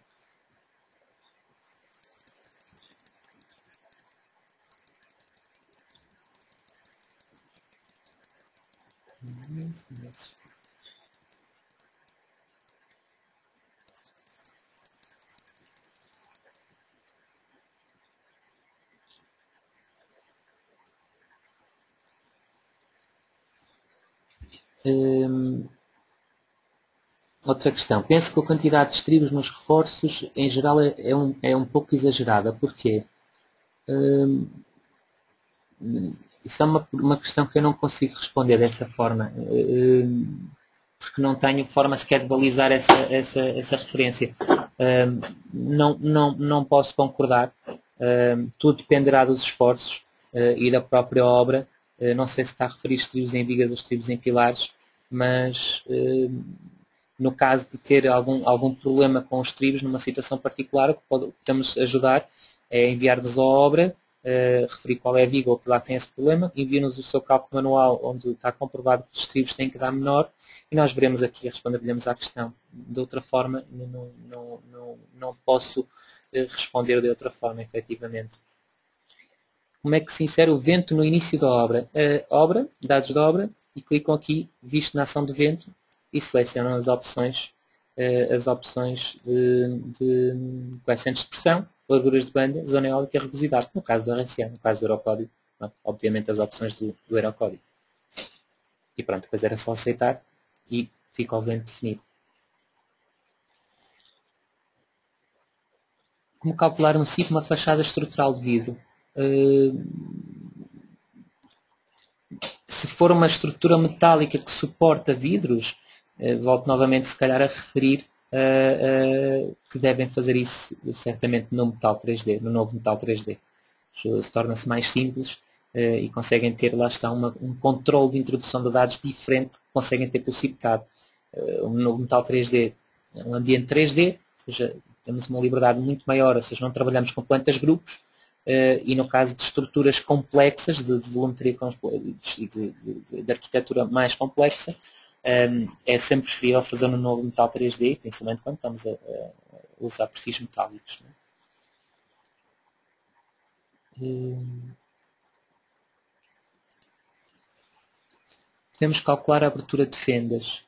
Outra questão. Penso que a quantidade de estribos nos reforços, em geral, é um pouco exagerada. Porquê? Isso é uma questão que eu não consigo responder dessa forma. Porque não tenho forma sequer de balizar essa referência. Não posso concordar. Tudo dependerá dos esforços e da própria obra. Não sei se está a referir estribos em vigas ou estribos em pilares, mas no caso de ter algum problema com os estribos numa situação particular, o que podemos ajudar é enviar-nos a obra, referir qual é a viga ou que lá tem esse problema, envia-nos o seu cálculo manual onde está comprovado que os estribos têm que dar menor e nós veremos aqui, responder-lhes à questão. De outra forma, não posso responder de outra forma, efetivamente. Como é que se insere o vento no início da obra? Obra, dados de obra, e clicam aqui, visto na ação de vento, e selecionam as opções de coeficientes de pressão, larguras de banda, zona eólica e rugosidade, no caso do RSA, no caso do Eurocódigo, obviamente as opções do Eurocódigo. E pronto, depois era só aceitar e fica o vento definido. Como calcular um sítio uma fachada estrutural de vidro? Se for uma estrutura metálica que suporta vidros, volto novamente se calhar a referir que devem fazer isso certamente no metal 3D, no novo metal 3D. Se torna-se mais simples e conseguem ter, lá está, um controle de introdução de dados diferente que conseguem ter pelo CIPCAD. O novo metal 3D é um ambiente 3D, ou seja, temos uma liberdade muito maior, ou seja, não trabalhamos com plantas grupos, e no caso de estruturas complexas, de volumetria de arquitetura mais complexa, é sempre preferível fazer no novo metal 3D, principalmente quando estamos a usar perfis metálicos. Podemos calcular a abertura de fendas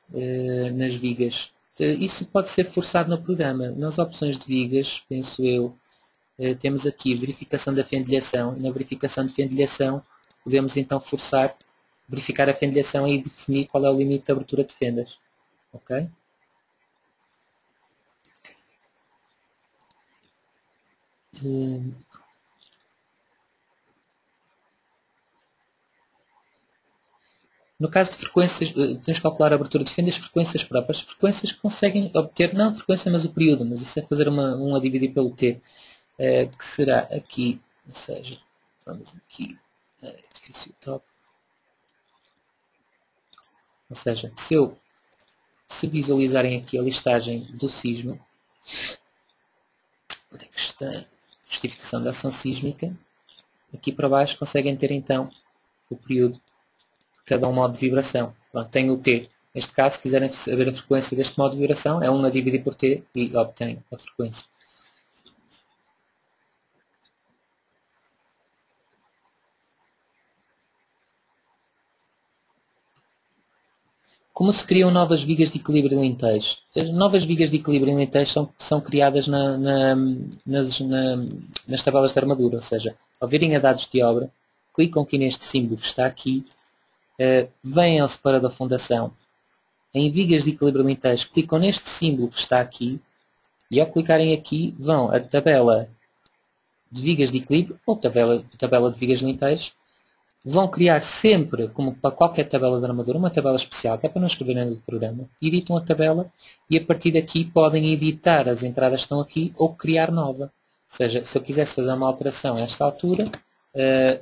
nas vigas. Isso pode ser forçado no programa. Nas opções de vigas, penso eu, temos aqui verificação da fendilhação. E na verificação de fendilhação podemos então verificar a fendilhação e definir qual é o limite de abertura de fendas. Ok? No caso de frequências, temos que calcular a abertura de fendas, frequências próprias. Frequências que conseguem obter, não a frequência, mas o período, mas isso é fazer uma dividir pelo T, que será aqui, ou seja, vamos aqui, edifício top. Ou seja, se visualizarem aqui a listagem do sismo, onde é que está? Justificação da ação sísmica, aqui para baixo conseguem ter então o período de cada um modo de vibração. Pronto, tem o T. Neste caso, se quiserem saber a frequência deste modo de vibração, é 1 a dividir por T e obtêm a frequência. Como se criam novas vigas de equilíbrio em lentejo? As novas vigas de equilíbrio em lentejo são criadas nas tabelas de armadura, ou seja, ao virem a dados de obra, clicam aqui neste símbolo que está aqui, vêm ao separador da fundação, em vigas de equilíbrio em lentejo, clicam neste símbolo que está aqui, e ao clicarem aqui vão a tabela de vigas de equilíbrio, ou tabela de vigas de lentejo, vão criar sempre, como para qualquer tabela de armadura, uma tabela especial, que é para não escreverem no programa. Editam a tabela e a partir daqui podem editar as entradas que estão aqui ou criar nova. Ou seja, se eu quisesse fazer uma alteração a esta altura,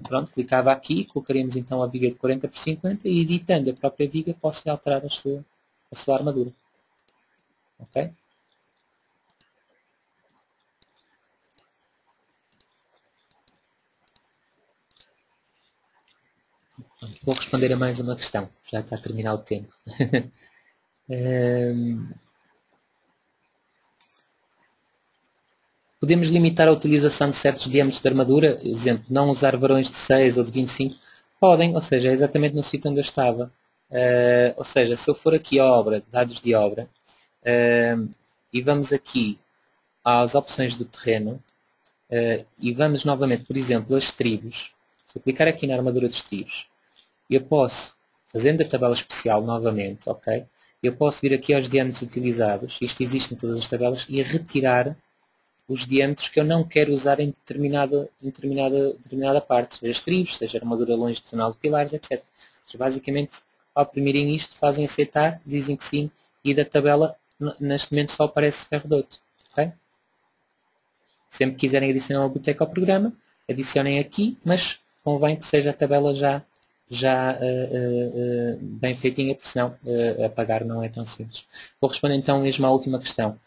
pronto, clicava aqui, colocaríamos então a viga de 40 por 50 e editando a própria viga posso alterar a sua armadura. Ok? Vou responder a mais uma questão, já está a terminar o tempo. Podemos limitar a utilização de certos diâmetros de armadura, exemplo, não usar varões de 6 ou de 25? Podem, ou seja, é exatamente no sítio onde eu estava. Ou seja, se eu for aqui a obra, dados de obra, e vamos aqui às opções do terreno, e vamos novamente, por exemplo, a estribos, se eu clicar aqui na armadura de estribos, eu posso, fazendo a tabela especial novamente, ok? Eu posso vir aqui aos diâmetros utilizados, isto existe em todas as tabelas, e retirar os diâmetros que eu não quero usar em determinada parte, seja estribos, seja armadura longitudinal de pilares, etc. Mas, basicamente, ao oprimirem isto, fazem aceitar, dizem que sim, e da tabela, neste momento, só aparece ferro duto, ok? Sempre que quiserem adicionar uma biblioteca ao programa, adicionem aqui, mas convém que seja a tabela já já bem feitinha, porque senão apagar não é tão simples. Vou responder então mesmo à última questão.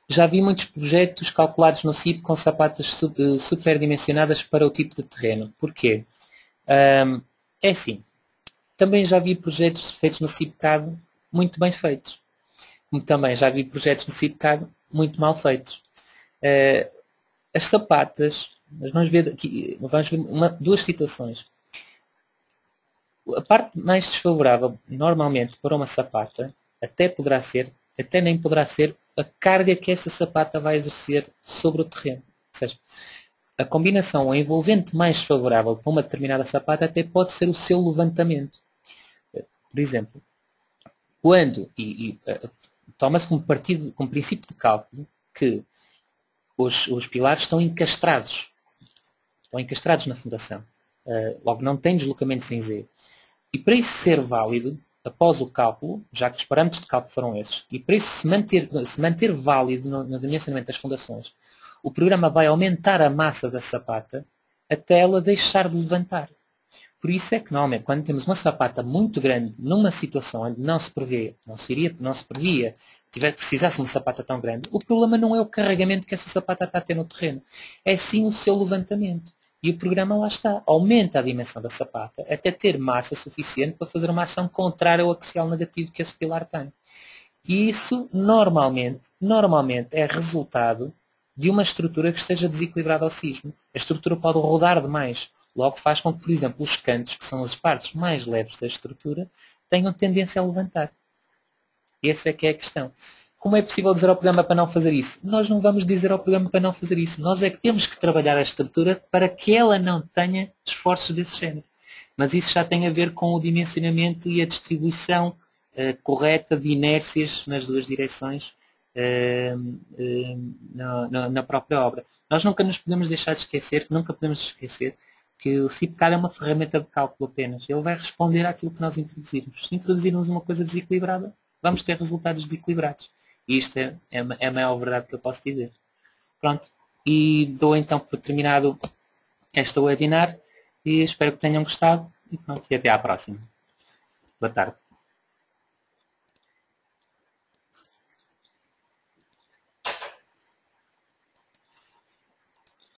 Já vi muitos projetos calculados no CIP com sapatas superdimensionadas para o tipo de terreno. Porquê? É assim, também já vi projetos feitos no CIPCAD muito bem feitos. Como também já vi projetos no CIPCAD muito mal feitos. As sapatas, mas vamos ver aqui, duas situações. A parte mais desfavorável, normalmente, para uma sapata, até nem poderá ser a carga que essa sapata vai exercer sobre o terreno. Ou seja, a combinação, a envolvente mais favorável para uma determinada sapata até pode ser o seu levantamento. Por exemplo, quando, toma-se como princípio de cálculo que os pilares estão encastrados na fundação. Logo, não tem deslocamentos em Z. E para isso ser válido, após o cálculo, já que os parâmetros de cálculo foram esses, e para isso se manter válido no dimensionamento das fundações, o programa vai aumentar a massa da sapata até ela deixar de levantar. Por isso é que, normalmente, quando temos uma sapata muito grande, numa situação onde não se previa, precisasse uma sapata tão grande, o problema não é o carregamento que essa sapata está a ter no terreno, é sim o seu levantamento. E o programa lá está, aumenta a dimensão da sapata até ter massa suficiente para fazer uma ação contrária ao axial negativo que esse pilar tem. E isso, normalmente é resultado de uma estrutura que esteja desequilibrada ao sismo. A estrutura pode rodar demais. Logo faz com que, por exemplo, os cantos, que são as partes mais leves da estrutura, tenham tendência a levantar. Essa é que é a questão. Como é possível dizer ao programa para não fazer isso? Nós não vamos dizer ao programa para não fazer isso. Nós é que temos que trabalhar a estrutura para que ela não tenha esforços desse género. Mas isso já tem a ver com o dimensionamento e a distribuição correta de inércias nas duas direções na própria obra. Nós nunca nos podemos deixar de esquecer, que o CIPCAD é uma ferramenta de cálculo apenas. Ele vai responder àquilo que nós introduzirmos. Se introduzirmos uma coisa desequilibrada, vamos ter resultados desequilibrados. E isto é a maior verdade que eu posso dizer. Pronto. E dou então por terminado esta webinar e espero que tenham gostado. E pronto, e até à próxima. Boa tarde.